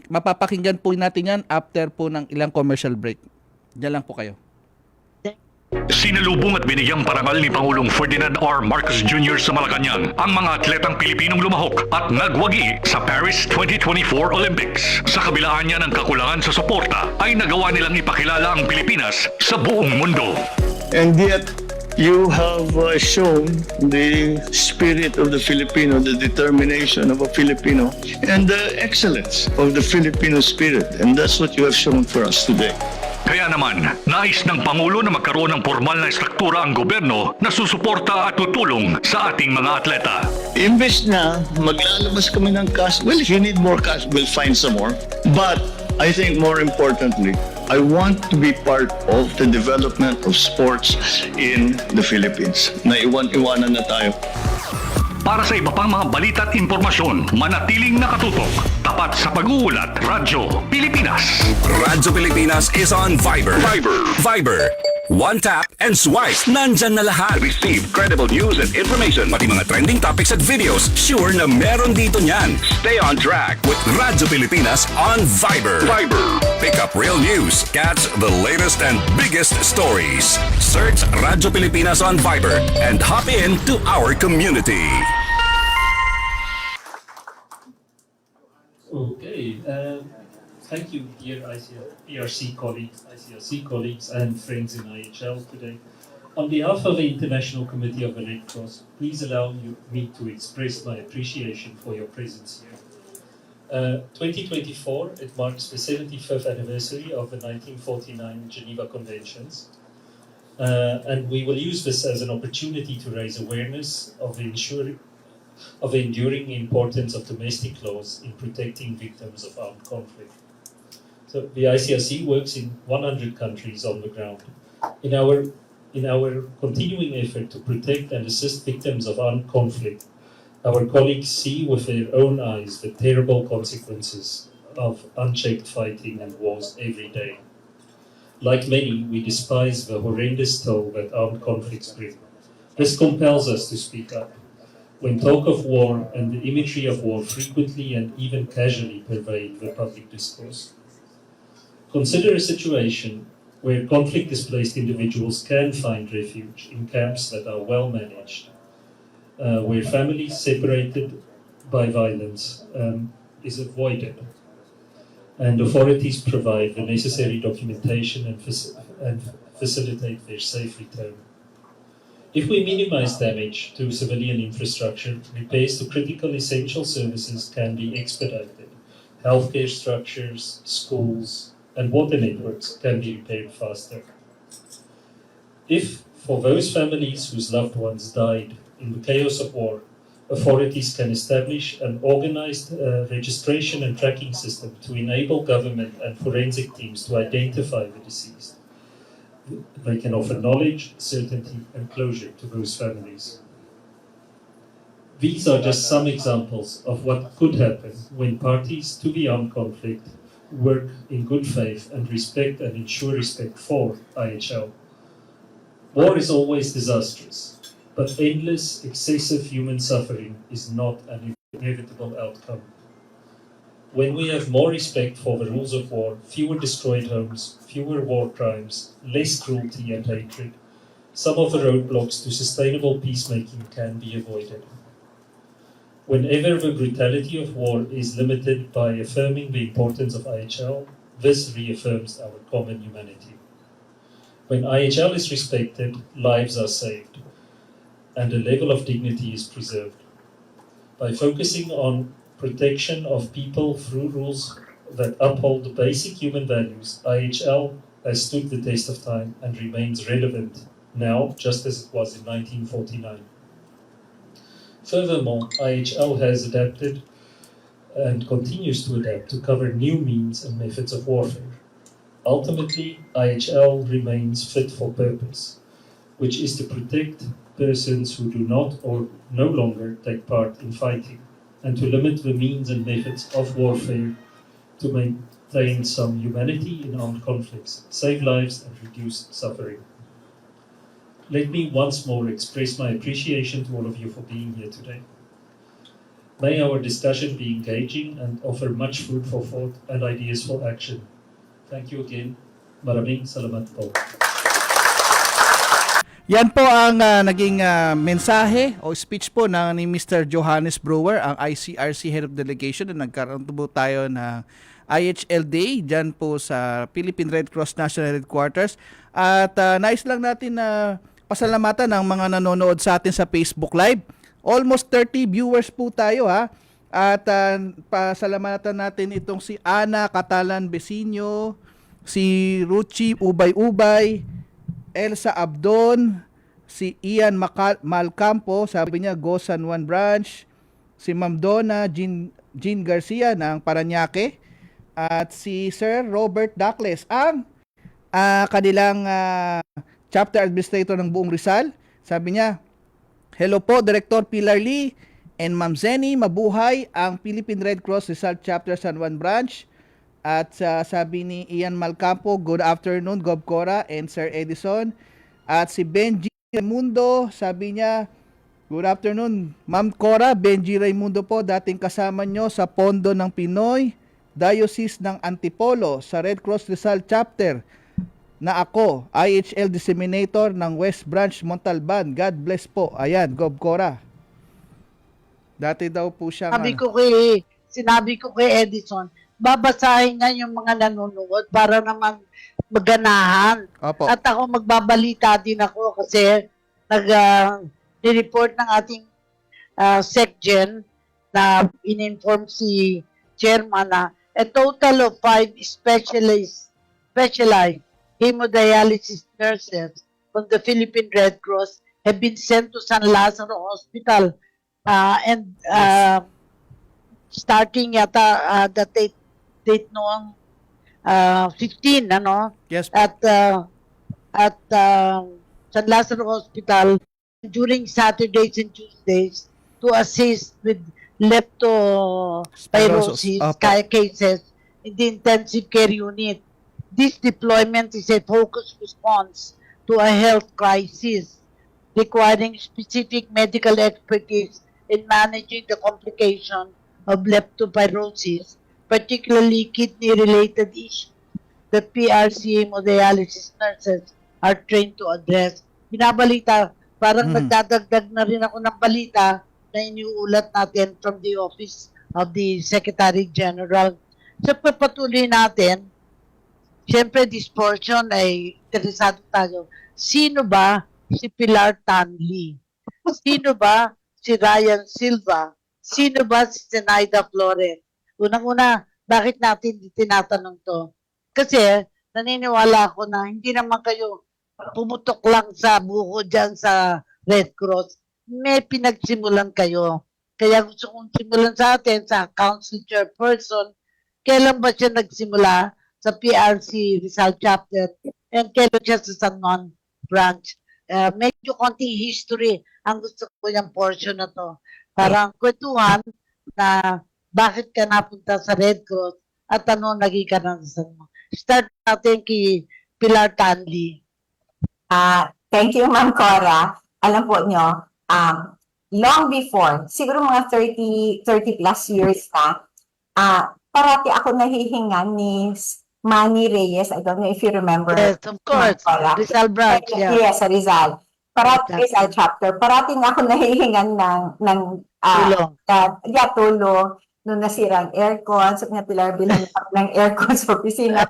Speaker 2: Mapapakinggan po natin yan after po ng ilang commercial break. Diyan lang po kayo.
Speaker 1: Sinalubong at binigyang parangal ni Pangulong Ferdinand R. Marcos Jr. sa Malacanang ang mga atletang Pilipinong lumahok at nagwagi sa Paris 2024 Olympics. Sa kabilaan niya ng kakulangan sa suporta, ay nagawa nilang ipakilala ang Pilipinas sa buong mundo.
Speaker 7: And yet, you have shown the spirit of the Filipino, the determination of a Filipino, and the excellence of the Filipino spirit. And that's what you have shown for us today.
Speaker 1: Kaya naman, nais ng Pangulo na magkaroon ng formal na struktura ang gobyerno na susuporta at tutulong sa ating mga atleta.
Speaker 7: Imbes na maglalabas kami ng cash, well, if you need more cash, we'll find some more. But I think more importantly, I want to be part of the development of sports in the Philippines. Naiwan-iwanan na tayo.
Speaker 1: Para sa iba pang mga balita at impormasyon, manatiling nakatutok. Tapat sa pag-uulat, Radyo Pilipinas.
Speaker 8: Radyo Pilipinas is on Viber. Viber. One tap and swipe. Nandyan na lahat. Receive credible news and information. Pati mga trending topics at videos. Sure na meron dito niyan. Stay on track with Radyo Pilipinas on Viber. Pick up real news. Catch the latest and biggest stories. Search Radyo Pilipinas on Viber and hop in to our community.
Speaker 9: Okay, thank you, dear ICRC colleagues and friends in IHL today. On behalf of the International Committee of the Red Cross, please allow me to express my appreciation for your presence here. 2024, it marks the 75th anniversary of the 1949 Geneva Conventions, and we will use this as an opportunity to raise awareness of the enduring importance of domestic laws in protecting victims of armed conflict. So the ICRC works in 100 countries on the ground. In our continuing effort to protect and assist victims of armed conflict, our colleagues see with their own eyes the terrible consequences of unchecked fighting and wars every day. Like many, we despise the horrendous toll that armed conflicts bring. This compels us to speak up. When talk of war and the imagery of war frequently and even casually pervade the public discourse. Consider a situation where conflict-displaced individuals can find refuge in camps that are well managed, where families separated by violence is avoided, and authorities provide the necessary documentation and facilitate their safe return. If we minimize damage to civilian infrastructure, repairs to critical essential services can be expedited. Healthcare structures, schools, and water networks can be repaired faster. If, for those families whose loved ones died in the chaos of war, authorities can establish an organized registration and tracking system to enable government and forensic teams to identify the deceased, they can offer knowledge, certainty, and closure to those families. These are just some examples of what could happen when parties to the armed conflict work in good faith and respect and ensure respect for IHL. War is always disastrous, but endless, excessive human suffering is not an inevitable outcome. When we have more respect for the rules of war, fewer destroyed homes, fewer war crimes, less cruelty and hatred, some of the roadblocks to sustainable peacemaking can be avoided. Whenever the brutality of war is limited by affirming the importance of IHL, this reaffirms our common humanity. When IHL is respected, lives are saved, and a level of dignity is preserved. By focusing on protection of people through rules that uphold the basic human values, IHL has stood the test of time and remains relevant now, just as it was in 1949. Furthermore, IHL has adapted and continues to adapt to cover new means and methods of warfare. Ultimately, IHL remains fit for purpose, which is to protect persons who do not or no longer take part in fighting, and to limit the means and methods of warfare to maintain some humanity in armed conflicts, save lives and reduce suffering. Let me once more express my appreciation to all of you for being here today. May our discussion be engaging and offer much food for thought and ideas for action. Thank you again. Maraming salamat po.
Speaker 2: Yan po ang naging mensahe o speech po ni Mr. Johannes Brewer, ang ICRC Head of Delegation, na nagkaroon po tayo ng IHL Day dyan po sa Philippine Red Cross National Headquarters. At nais lang natin na pasalamatan ng mga nanonood sa atin sa Facebook Live. Almost 30 viewers po tayo ha. At pasalamatan natin itong si Ana Catalan Besinio, si Ruchi Ubay-Ubay, Elsa Abdon, si Ian Malcampo, sabi niya Go San Juan Branch, si Ma'am Donna Jean Garcia ng Parañaque, at si Sir Robert Dacles, ang kanilang chapter administrator ng buong Rizal. Sabi niya, hello po Director Pilar Lee and Ma'am Zenny, mabuhay ang Philippine Red Cross Rizal Chapter San Juan Branch. At sabi ni Ian Malcampo, good afternoon Gob Cora and Sir Edison. At si Benji Raimundo, sabi niya, good afternoon Ma'am Cora, Benji Raimundo po, dating kasama nyo sa pondo ng Pinoy Diocese ng Antipolo sa Red Cross Rizal Chapter, na ako, IHL Disseminator ng West Branch Montalban. God bless po. Ayan, Gob Cora. Dati daw po siya.
Speaker 3: Sinabi ko kay Edison, babasahin niya yung mga nanonood para naman maganahan.
Speaker 2: Opo.
Speaker 3: At ako magbabalita din ako kasi nag-report ng ating SecGen na in-inform si Chairman na a total of 5 specialized hemodialysis nurses from the Philippine Red Cross have been sent to San Lazaro Hospital and starting yata the date noong 15, ano?
Speaker 2: Yes po.
Speaker 3: At San Lazaro Hospital during Saturdays and Tuesdays to assist with leptospirosis
Speaker 2: Opo.
Speaker 3: cases in the intensive care unit. This deployment is a focused response to a health crisis requiring specific medical expertise in managing the complication of leptospirosis, particularly kidney-related issues that PRC hemodialysis nurses are trained to address. Binabalita, parang nagdadagdag na rin ako ng balita na iniuulat natin from the office of the Secretary General. Sa pagpatuloy natin, siyempre this portion ay interesado tayo. Sino ba si Pilar Tanli? Sino ba si Ryan Silva? Sino ba si Zenaida Flores? Unang-una, bakit natin tinatanong to? Kasi naniniwala ako na hindi naman kayo pumutok lang sa buko dyan sa Red Cross. May pinagsimulan kayo. Kaya gusto kong simulan sa atin, sa council chairperson, kailan ba siya nagsimula sa PRC Rizal Chapter and kailan siya sa San Juan Branch. Medyo konting history ang gusto ko yung portion na to. Parang kwentuhan na bakit ka napunta sa Red Cross at ano naging ka na sa San Juan. Start natin kay Pilar Tanli.
Speaker 4: Thank you, Ma'am Cora. Alam po nyo, long before, siguro mga 30 plus years na, parati ako nahihingan ni Manny Reyes. I don't know if you remember.
Speaker 3: Yes, of course. Rizal Branch, yeah.
Speaker 4: Yes, sa Rizal. Parati Rizal chapter. Parati na ako nahihingan ng
Speaker 3: Tulong.
Speaker 4: tulong. Nung nasira ang aircon, sabi niya, Pilar, bilang ng aircon sa opisina.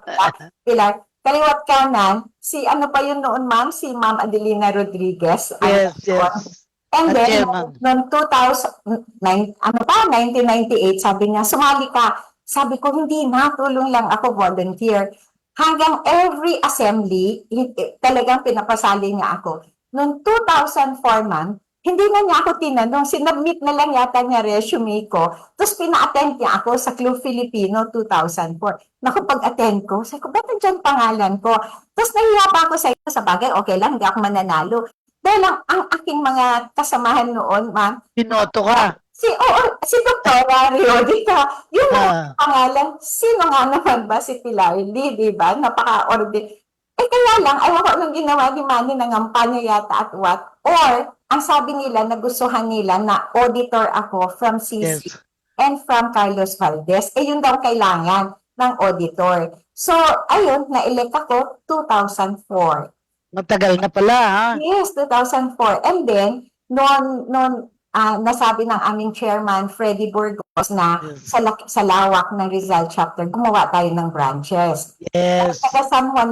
Speaker 4: Pilar, kaliwat kanan, si ano pa yun noon, ma'am? Si Ma'am Adelina Rodriguez.
Speaker 3: Yes, yes.
Speaker 4: And
Speaker 3: At
Speaker 4: then,
Speaker 3: chairman.
Speaker 4: noong 1998, sabi niya, sumali ka. Sabi ko, hindi na, tulong lang ako, volunteer. Hanggang every assembly, talagang pinapasali niya ako. Noong 2004, ma'am, hindi na niya ako tinanong, sinubmit na lang yata niya resume ko, tapos pina-attend niya ako sa Club Filipino 2004. Naku, pag-attend ko, sabi ko, ba't nandiyan pangalan ko? Tapos nahiya pa ako sa ito, sa bagay, okay lang, hindi ako mananalo. Dahil ang aking mga kasamahan noon, ma'am,
Speaker 3: Pinoto ka.
Speaker 4: si Dr. Riodica, yung pangalan, sino nga naman ba si Pilar Lee, di ba? Napaka-ordi. Kaya lang, ayaw ko nung ginawa ni Manny ng kampanya yata at what? Or, ang sabi nila, nagustuhan nila na auditor ako from CC and from Carlos Valdez. Yun daw kailangan ng auditor. So, ayun, na-elect ako 2004.
Speaker 3: Matagal na pala, ha?
Speaker 4: Yes, 2004. And then, noon nasabi ng aming chairman, Freddy Burgos, na sa lawak ng Rizal Chapter, gumawa tayo ng branches.
Speaker 3: Yes.
Speaker 4: Sa San Juan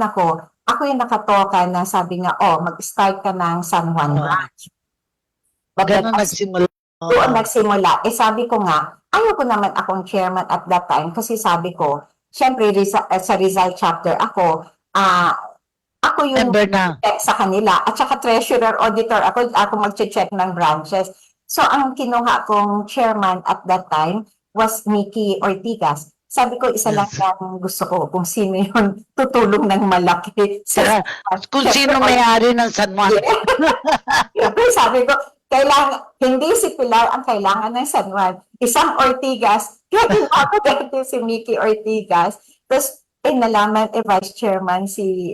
Speaker 4: ako yung nakatoka na sabi nga, mag-start ka ng San Juan branch.
Speaker 3: Ganun nagsimula.
Speaker 4: Doon nagsimula. Sabi ko nga, ayoko naman akong chairman at that time kasi sabi ko, syempre sa Rizal Chapter ako yung
Speaker 3: Member na.
Speaker 4: sa kanila at saka treasurer auditor ako magche-check ng branches. So ang kinuha kong chairman at that time was Mickey Ortigas. Sabi ko isa lang ang gusto ko kung sino yung tutulong ng malaki
Speaker 3: Kung sino may-ari ng San Juan.
Speaker 4: Sabi ko, hindi si Pilar ang kailangan ng San Juan. Isang Ortigas. Kaya ginawa ko dati si Mickey Ortigas. Tapos, nalaman vice chairman si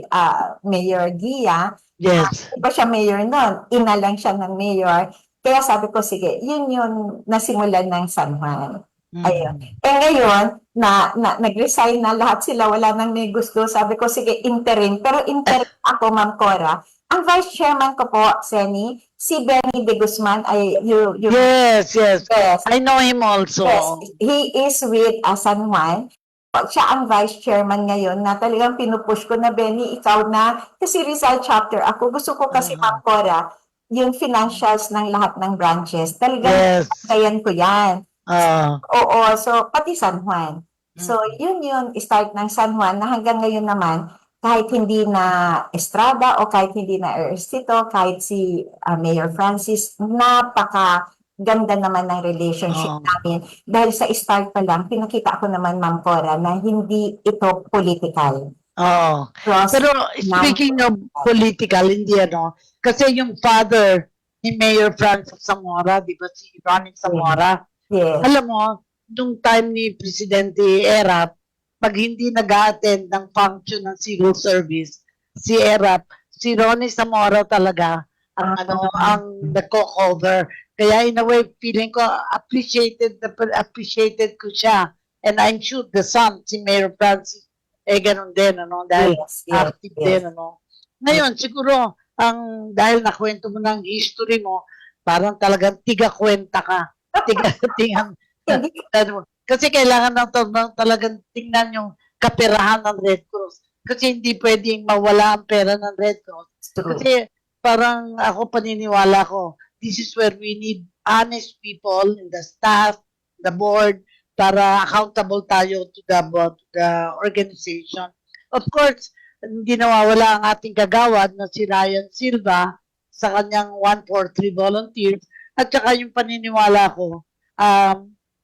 Speaker 4: Mayor Gia.
Speaker 3: Yes.
Speaker 4: Iba siya mayor noon. Ina lang siya ng mayor. Kaya sabi ko, sige, yun nasimulan ng San Juan. Ayun. Ngayon, nag-resign na lahat sila, wala nang may gusto. Sabi ko, sige, interim. Pero interim ako, Ma'am Cora. Ang vice chairman ko po, Seni, si Benny De Guzman,
Speaker 3: Yes. I know him also.
Speaker 4: Yes, he is with San Juan. Siya ang vice chairman ngayon na talagang pinupush ko na, Benny, ikaw na. Kasi Rizal Chapter ako. Gusto ko kasi, Ma'am Cora, yung financials ng lahat ng branches. Talagang kayan ko yan. Oo, so pati San Juan. So yun start ng San Juan na hanggang ngayon naman kahit hindi na Estrada o kahit hindi na Ercito, kahit si Mayor Francis, napaka ganda naman ng relationship namin. Dahil sa start pa lang, pinakita ko naman, Ma'am Cora, na hindi ito political.
Speaker 3: Oo.
Speaker 4: Cross
Speaker 3: Pero speaking of political, hindi ano, kasi yung father ni Mayor Francis Zamora, di ba si Ronnie Zamora,
Speaker 4: yes.
Speaker 3: alam mo, nung time ni Presidente Erap, pag hindi nag-attend ng function ng civil service, si Erap, si Ronnie Zamora talaga ang nagko-cover. Kaya in a way, feeling ko appreciated ko siya. And I'm sure the son, si Mayor Francis, ganun din, ano, dahil active din, ano. Ngayon, siguro, dahil nakwento mo ng history mo, parang talagang tiga-kwenta ka. Kasi kailangan talagang tingnan yung kaperahan ng Red Cross. Kasi hindi pwedeng mawala ang pera ng Red Cross. Kasi parang ako paniniwala ko, this is where we need honest people in the staff, the board, para accountable tayo to the organization. Of course, hindi nawawala ang ating kagawad na si Ryan Silva sa kanyang 143 volunteers at saka yung paniniwala ko,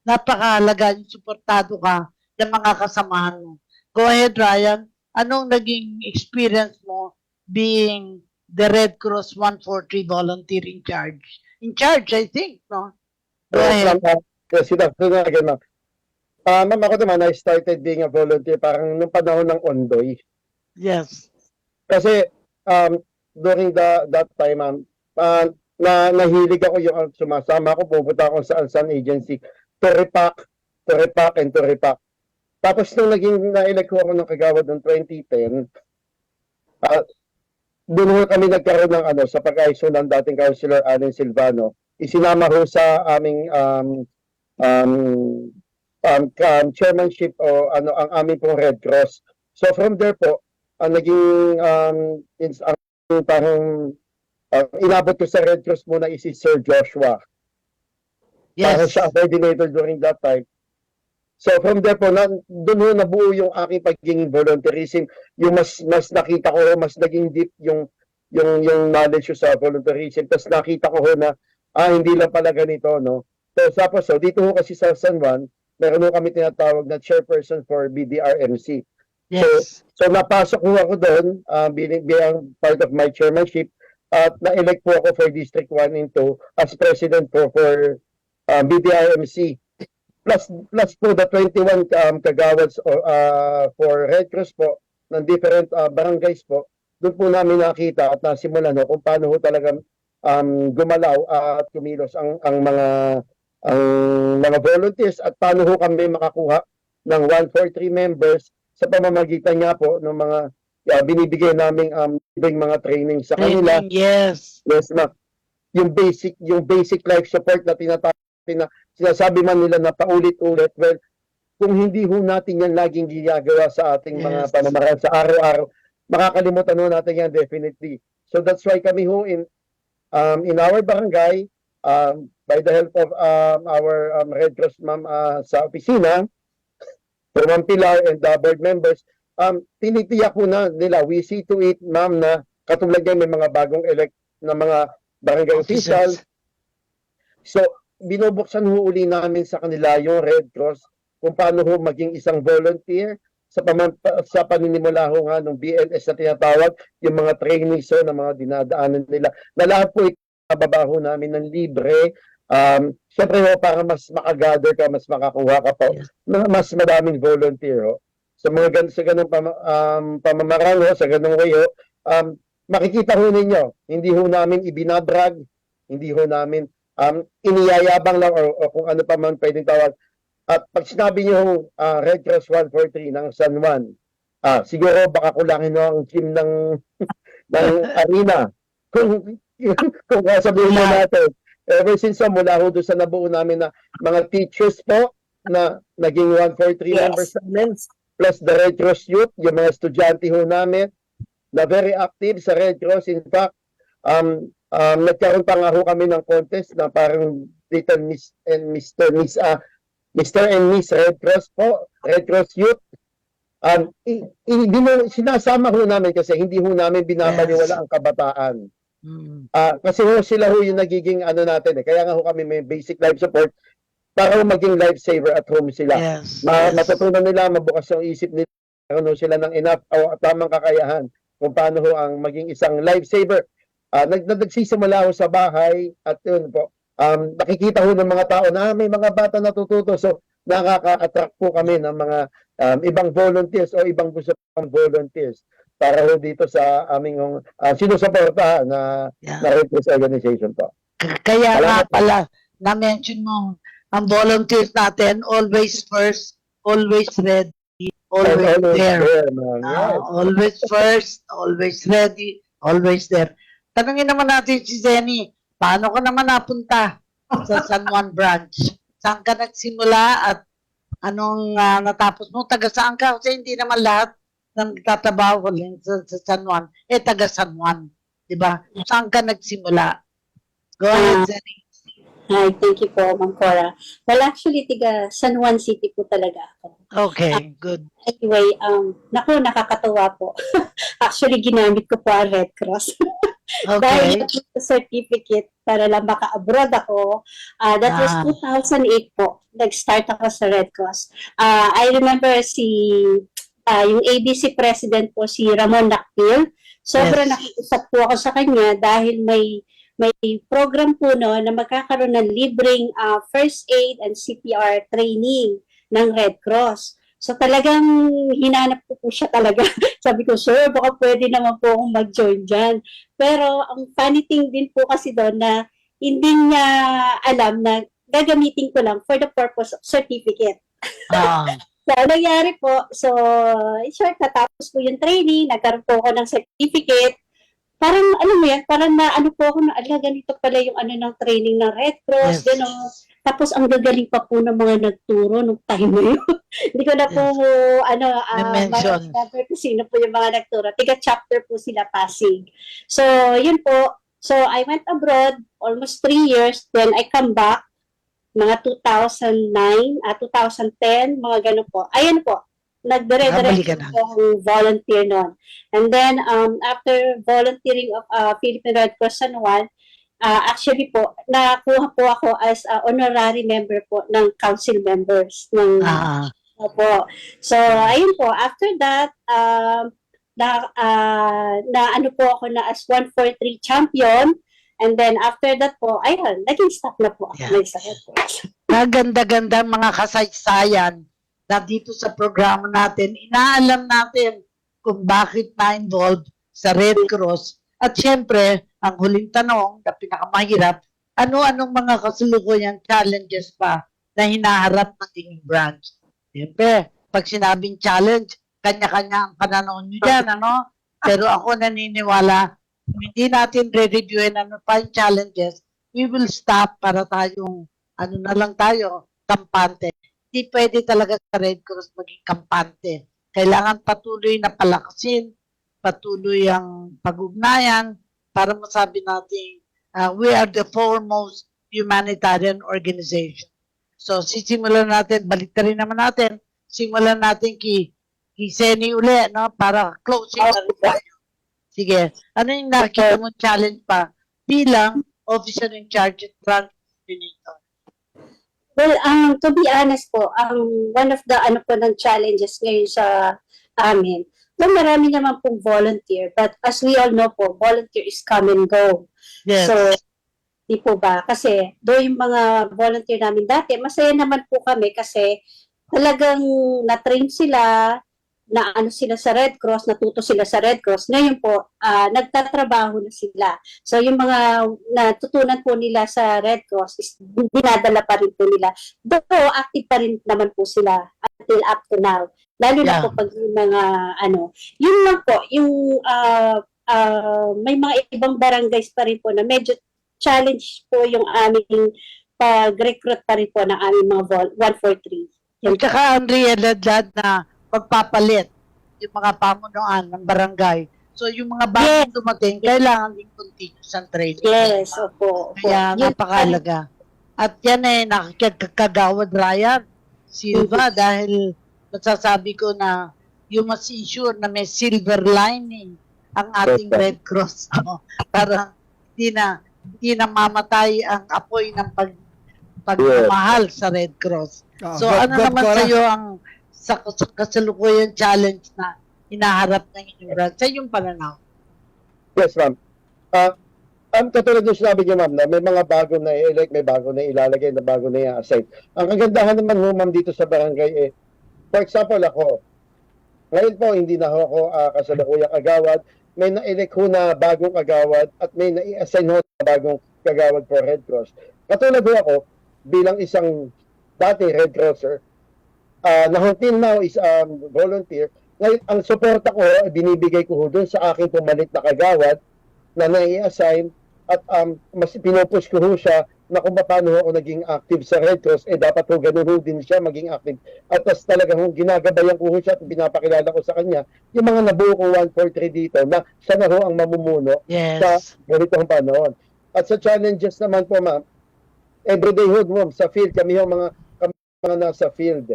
Speaker 3: napakahalaga yung suportado ka ng mga kasamahan mo. Go ahead, Ryan. Anong naging experience mo being the Red Cross 143 volunteer in charge? In charge, I think, no? Go ahead.
Speaker 5: Ma'am, ako naman, I started being a volunteer parang nung panahon ng Ondoy.
Speaker 3: Yes.
Speaker 5: Kasi during that time, ma'am, nahilig ako yung sumasama ako, pupunta ako sa Alsan Agency to repack. Tapos nung na-elect ako ng kagawad ng 2010, doon kami nagkaroon ng sa pag-ISO ng dating Councilor Allen Silvano. Isinama ho sa aming chairmanship o ang aming pong Red Cross. So from there po, ang naging parang inabot ko sa Red Cross muna is si Sir Joshua. Parang
Speaker 3: Yes.
Speaker 5: siya coordinator during that time. So from there po, doon nabuo yung aking pagiging volunteerism. Yung mas nakita ko, mas naging deep yung knowledge ko sa volunteerism. Tapos nakita ko na, hindi lang pala ganito, no? So dito ho kasi sa San Juan, meron ho kami tinatawag na chairperson for BDRMC.
Speaker 3: Yes.
Speaker 5: So napasok ho ako doon, bilang part of my chairmanship, at na-elect po ako for District 1 and 2 as president for BDRMC. Plus po the 21 kagawads for Red Cross po ng different barangays po. Doon po namin nakita at nasimulan kung paano ho talagang gumalaw at kumilos ang mga volunteers at paano ho kami makakuha ng 143 members sa pamamagitan nga po ng mga binibigay naming mga training sa kanila.
Speaker 3: Yes.
Speaker 5: Yes, ma'am. Yung basic life support na sinasabi man nila na paulit-ulit. Well, kung hindi ho natin yan laging ginagawa sa ating mga pamamaraan sa araw-araw, makakalimutan ho natin yan definitely. So that's why kami ho in our barangay, by the help of our Red Cross ma'am sa opisina, for Ma'am Pilar and the board members, tinitiyak ko na nila, we see to it, ma'am, na katulad yan may mga bagong elect na mga barangay officials. So, binubuksan ho uli namin sa kanila yung Red Cross kung paano ho maging isang volunteer sa paninimula ho nga ng BLS na tinatawag, yung mga trainees ho na mga dinadaanan nila. Na lahat po ikababaho namin ng libre. Siyempre ho, para mas makagather ka, mas makakuha ka po, mas madaming volunteer ho. Sa ganung pamamaraan ho, sa ganung way ho, makikita ho ninyo, hindi ho namin ibinabrag, hindi ho namin iniyayabang lang o kung ano pa man pwedeng tawag. At pag sinabi nyo Red Cross 143 ng San Juan, siguro baka kulangin ho ang team ng arena. Kung sabihin mo natin, ever since mula ho doon sa nabuo namin na mga teachers po na naging 143 members namin, plus the Red Cross Youth, yung mga estudyante ho namin, na very active sa Red Cross. In fact, nagkaroon pa nga ho kami ng contest na parang Little Miss and Mr. and Miss Red Cross po, Red Cross Youth. Sinasama ho namin kasi hindi ho namin binabaliwala ang kabataan. Kasi sila ho yung nagiging ano natin eh. Kaya nga ho kami may basic life support para ho maging lifesaver at home sila.
Speaker 3: Yes.
Speaker 5: Matutunan nila, mabukas yung isip nila, ano sila ng enough o tamang kakayahan kung paano ho ang maging isang lifesaver. Nagsisimula ho sa bahay at yun po, nakikita ho ng mga tao na may mga bata natututo. So, nakaka-attract po kami ng mga ibang volunteers o ibang gusto pang volunteers para ho dito sa aming sinusuportahan na Red Cross organization po.
Speaker 3: Kaya nga
Speaker 5: Salamat po.
Speaker 3: pala, na-mention mo, ang volunteers natin, always first, always ready, always there.
Speaker 5: Man. Yes.
Speaker 3: Always first, always ready, always there. Tanungin naman natin si Zenny, paano ka naman napunta sa San Juan branch? Saan ka nagsimula at anong natapos mo? Taga saan ka? Kasi hindi naman lahat ng tatrabaho sa San Juan, taga San Juan. Diba? Saan ka nagsimula? Go ahead, Zenny.
Speaker 6: Hi, thank you po, Ma'am Cora. Well, actually, tiga San Juan City po talaga ako.
Speaker 3: Okay, good.
Speaker 6: Anyway, nakakatawa po. Actually, ginamit ko po ang Red Cross. Dahil
Speaker 3: Okay.
Speaker 6: sa certificate para lang maka-abroad ako. That was 2008 po. Nag-start ako sa Red Cross. I remember yung ABC president po, si Ramon Lactil. Sobrang nakiusap po ako sa kanya dahil may program po no na magkakaroon ng libreng first aid and CPR training ng Red Cross. So talagang hinanap ko po siya talaga. Sabi ko, sir, baka pwede naman po akong mag-join dyan. Pero ang funny thing din po kasi doon na hindi niya alam na gagamitin ko lang for the purpose of certificate. So, nangyari po, in short, natapos po yung training, nagkaroon po ako ng certificate. Parang, alam mo yan, parang na, po ako na, ganito pala yung ng training ng Red Cross, gano'n. Tapos, ang gagaling pa po ng mga nagturo nung time na yun. Hindi ko na po,
Speaker 3: mention
Speaker 6: kung sino po yung mga nagturo. Tiga-chapter po sila, Pasig. So, yun po. So, I went abroad, almost 3 years, then I come back, mga 2009, 2010, mga gano'n po. Ayan po. Nagdire-diretso akong volunteer noon. And then, after volunteering of Philippine Red Cross San Juan, actually po, nakuha po ako as honorary member po ng council members. Po. So, ayun po. After that, po ako na as 143 champion. And then, after that po, ayun, naging staff na po ako sa Red Cross.
Speaker 3: Maganda-ganda mga kasaysayan na dito sa programa natin, inaalam natin kung bakit na-involved sa Red Cross. At syempre, ang huling tanong na pinakamahirap, ano-anong mga kasulukuyang challenges pa na hinaharap ng inyong branch? Syempre, pag sinabing challenge, kanya-kanya ang pananaw nyo dyan, ano? Pero ako naniniwala, hindi natin re-reviewin ano pa yung challenges, we will stop para tayong, kampante. Hindi pwede talaga sa Red Cross maging kampante. Kailangan patuloy na palakasin, patuloy ang pag-ugnayan para masabi natin we are the foremost humanitarian organization. So, sisimulan natin, baliktarin naman natin, simulan natin kay Zenny uli, no? Para closing na rin tayo. Sige, ano yung nakikita mo challenge pa bilang officer in charge at branch coordinator?
Speaker 6: Well, to be honest po, one of the ng challenges ngayon sa amin, marami naman pong volunteer, but as we all know po, volunteer is come and go.
Speaker 3: Yes.
Speaker 6: So, di po ba? Kasi, yung mga volunteer namin dati, masaya naman po kami kasi talagang na-train sila, na sila sa Red Cross, natuto sila sa Red Cross. Ngayon po, nagtatrabaho na sila. So, yung mga natutunan po nila sa Red Cross is dinadala pa rin po nila. Though, active pa rin naman po sila until up to now. Lalo na po pag yung mga, yun lang po, yung may mga ibang barangays pa rin po na medyo challenge po yung aming pag-recruit pa rin po ng aming mga 143.
Speaker 3: At saka ang realidad na pagpapalit yung mga pamunuan ng barangay. So, yung mga bagong dumating, kailangan din continuous ang training.
Speaker 6: Yes, opo.
Speaker 3: Kaya napakalaga. At yan nakikagawad Ryan Silva dahil masasabi ko na you must ensure na may silver lining ang ating Red Cross. No? Para hindi na mamatay ang apoy ng pagmamahal sa Red Cross. So ano naman
Speaker 2: Cora?
Speaker 3: sa iyo ang sa kasalukuyan challenge na inaharap ng inyong branch sa iyong pananaw?
Speaker 5: Yes, ma'am. Katulad ng sinabi niyo, ma'am, na may mga bago na i-elect, may bago na ilalagay, na bago na i-assign. Ang kagandahan naman ho, ma'am, dito sa barangay, for example, ako, ngayon po, hindi na ho ako kasalukuyang agawad. May na-elect ho na bagong agawad at may na-i-assign ho na bagong kagawad for Red Cross. Katulad ho ako, bilang isang dati Red Crosser, na until now is volunteer. Ngayon, ang suporta ko, binibigay ko ho doon sa aking pumalit na kagawad na nai-assign at mas pinupush ko ho siya na kung paano ako naging active sa Red Cross, dapat ho ganun ho din siya maging active. At tas talaga ho, ginagabayan ko ho siya at pinapakilala ko sa kanya yung mga nabuo ko 143 dito na siya na ho ang mamumuno sa ganitong panahon. At sa challenges naman po, ma'am, everyday ho, ma'am, sa field, kami ho mga nasa field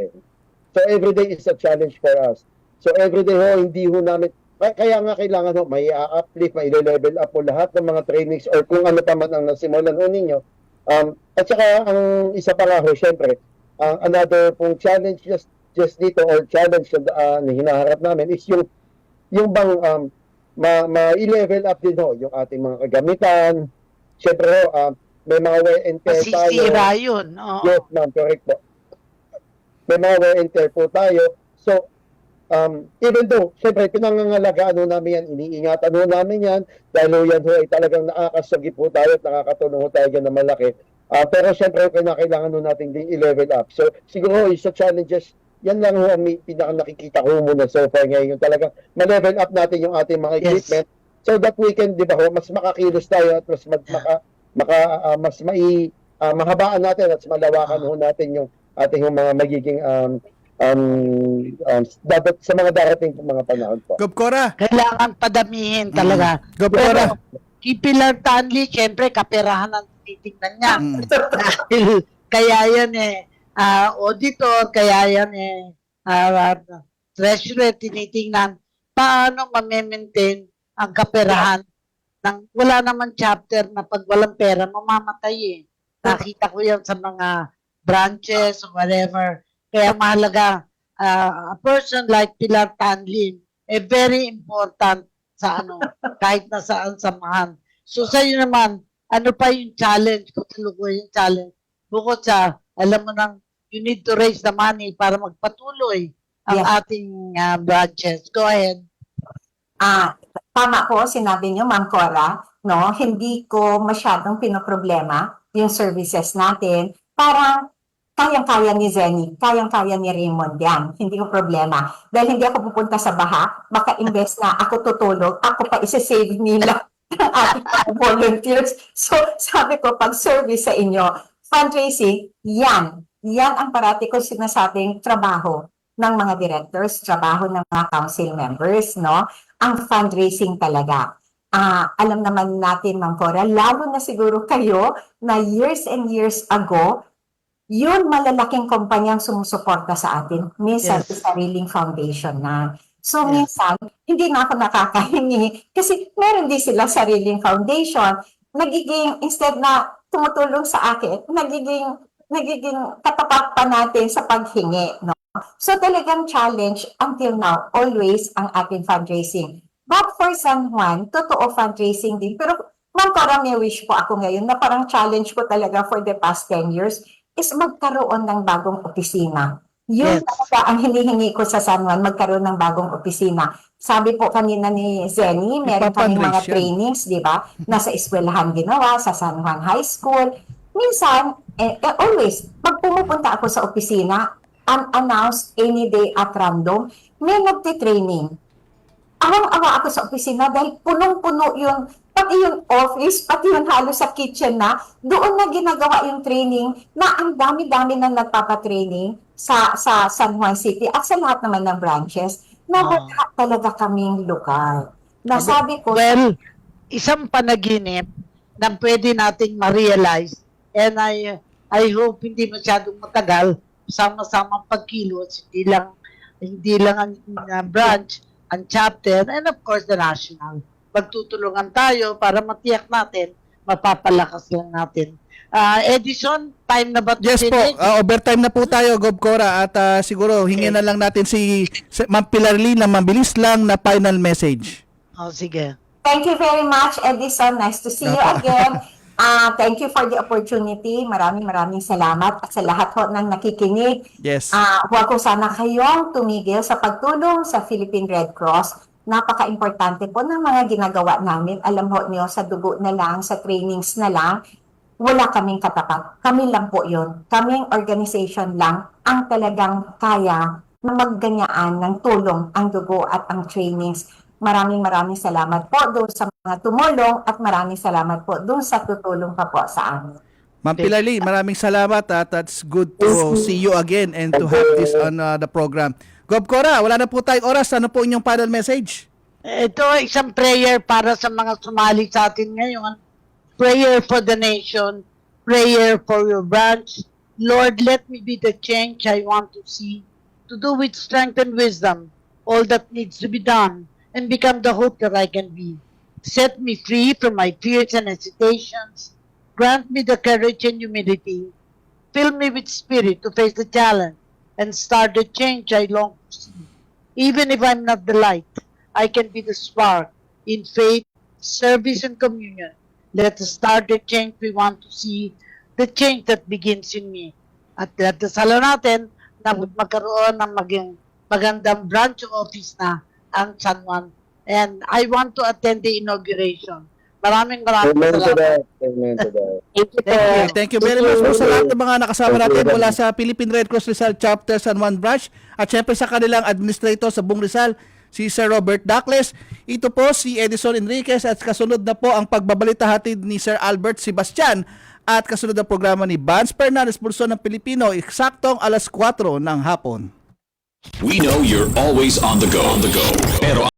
Speaker 5: So everyday is a challenge for us. So everyday ho, hindi ho namin, kaya nga kailangan ho, may uplift, may level up po lahat ng mga trainings or kung ano pa man ang nasimulan ho ninyo. At saka ang isa pa nga ho, syempre, another pong challenge just dito or challenge na hinaharap namin is yung bang ma-level up din ho yung ating mga kagamitan. Syempre ho, may mga wear and tear tayo.
Speaker 3: Masisira yun.
Speaker 5: Yes, ma'am, correct po. May mga wear and tear po tayo. So, even though, syempre, pinangangalagaan ho namin yan, iniingatan ho namin yan, dahil ho yan ho ay talagang nakakasagi po tayo at nakakatulong ho tayo na malaki. Pero syempre, kailangan ho natin din i-level up. So, siguro, isa challenges, yan lang ho ang pinaka nakikita ko muna so far ngayon. Yung talagang ma-level up natin yung ating mga equipment so that we can, di ba ho, mas makakilos tayo at mas mahabaan natin at malawakan ho natin yung ating mga magiging dapat sa mga darating mga panahon po.
Speaker 2: Gobcora.
Speaker 3: Kailangan padamihin talaga.
Speaker 2: Gobcora.
Speaker 3: Kay Pilar Tanli, syempre, kaperahan ang tinitingnan niya. Dahil kaya yan auditor, kaya yan treasurer, tinitingnan paano ma-maintain ang kaperahan ng wala naman chapter na pag walang pera, mamamatay Nakita ko yan sa mga branches or whatever. Kaya mahalaga, a person like Pilar Tanlin, very important sa kahit na saan samahan. So sa'yo naman, ano pa yung challenge, kung yung challenge, bukod sa, alam mo nang, you need to raise the money para magpatuloy ang ating branches. Go ahead.
Speaker 4: Tama ko, sinabi niyo, Ma'am Cora, no? Hindi ko masyadong pinoproblema yung services natin. Parang kayang-kaya ni Zenny, kayang-kaya ni Raymond yan. Hindi ko problema. Dahil hindi ako pupunta sa baha, baka imbes na ako tutulog, ako pa isa-save nila ng ating volunteers. So, sabi ko, pag service sa inyo, fundraising, yan ang parati ko sinasabing trabaho ng mga directors, trabaho ng mga council members, no? Ang fundraising talaga. Alam naman natin, Ma'am Cora, lalo na siguro kayo na years and years ago, yun malalaking kumpanyang sumusuporta sa atin. Minsan, sariling foundation na. So, minsan, hindi na ako nakakahingi kasi meron din sila sariling foundation. Nagiging, instead na tumutulong sa akin, nagiging katapat pa natin sa paghingi. No? So, talagang challenge until now, always ang ating fundraising. But for San Juan, totoo fundraising din. Pero, Ma'am, parang may wish po ako ngayon na parang challenge ko talaga for the past 10 years is magkaroon ng bagong opisina. Yun talaga ang hinihingi ko sa San Juan, magkaroon ng bagong opisina. Sabi po kanina ni Zenny, meron kami mga trainings, di ba? Nasa eskwelahan ginawa, sa San Juan High School. Minsan, always, pag pumupunta ako sa opisina, unannounced, any day at random, may nagtitraining. Awang-awa ako sa opisina dahil punong-puno yung pati yung office, pati yung halos sa kitchen na, doon na ginagawa yung training na ang dami-dami na nagpapatraining sa San Juan City at sa lahat naman ng branches na wala talaga kaming lugar. Nasabi ko...
Speaker 3: Well, isang panaginip na pwede nating ma-realize and I hope hindi masyadong matagal sama-samang pagkilos, hindi lang ang branch, ang chapter, and of course the national. Magtutulungan tayo para matiyak natin mapapalakas lang natin. Edison, time na ba?
Speaker 2: Yes po, overtime na po tayo, Gob Cora, at siguro hingin na lang natin si Ma'am Pilarly na mabilis lang na final message.
Speaker 3: Sige.
Speaker 4: Thank you very much, Edison. Nice to see you again. Thank you for the opportunity. Maraming salamat at sa lahat ho ng nakikinig.
Speaker 2: Yes.
Speaker 4: Huwag ko sana kayong tumigil sa pagtulong sa Philippine Red Cross. Napaka-importante po ng mga ginagawa namin. Alam ho niyo, sa dugo na lang, sa trainings na lang, wala kaming katapat. Kami lang po yun. Kaming organization lang ang talagang kaya na magganyaan ng tulong ang dugo at ang trainings. Maraming salamat po doon sa mga tumulong at maraming salamat po doon sa tutulong pa po sa amin.
Speaker 2: Ma'am Pilarly, maraming salamat at it's good to see you again and to have this on the program. Gob Cora, wala na po tayong oras. Ano po inyong final message?
Speaker 3: Ito, isang prayer para sa mga sumali sa atin ngayon. Prayer for the nation. Prayer for your branch. Lord, let me be the change I want to see. To do with strength and wisdom all that needs to be done and become the hope that I can be. Set me free from my fears and hesitations. Grant me the courage and humility. Fill me with spirit to face the challenge and start the change I long to see. Even if I'm not the light, I can be the spark in faith, service, and communion. Let us start the change we want to see, the change that begins in me. At dasalan natin na magkaroon ng magandang branch office na ang San Juan. And I want to attend the inauguration. Maraming
Speaker 5: Amen to
Speaker 3: salamat.
Speaker 5: that. Amen to that.
Speaker 2: Thank you very much po sa lahat ng mga nakasama natin mula sa Philippine Red Cross Rizal Chapter San Juan Branch at syempre sa kanilang administrator sa buong Rizal, si Sir Robert Dacles. Ito po si Edison Enriquez at kasunod na po ang pagbabalita hatid ni Sir Albert Sebastian at kasunod na programa ni Vance Fernandez Pulso ng Pilipino eksaktong alas 4 ng hapon.
Speaker 1: We know you're always on the go. Pero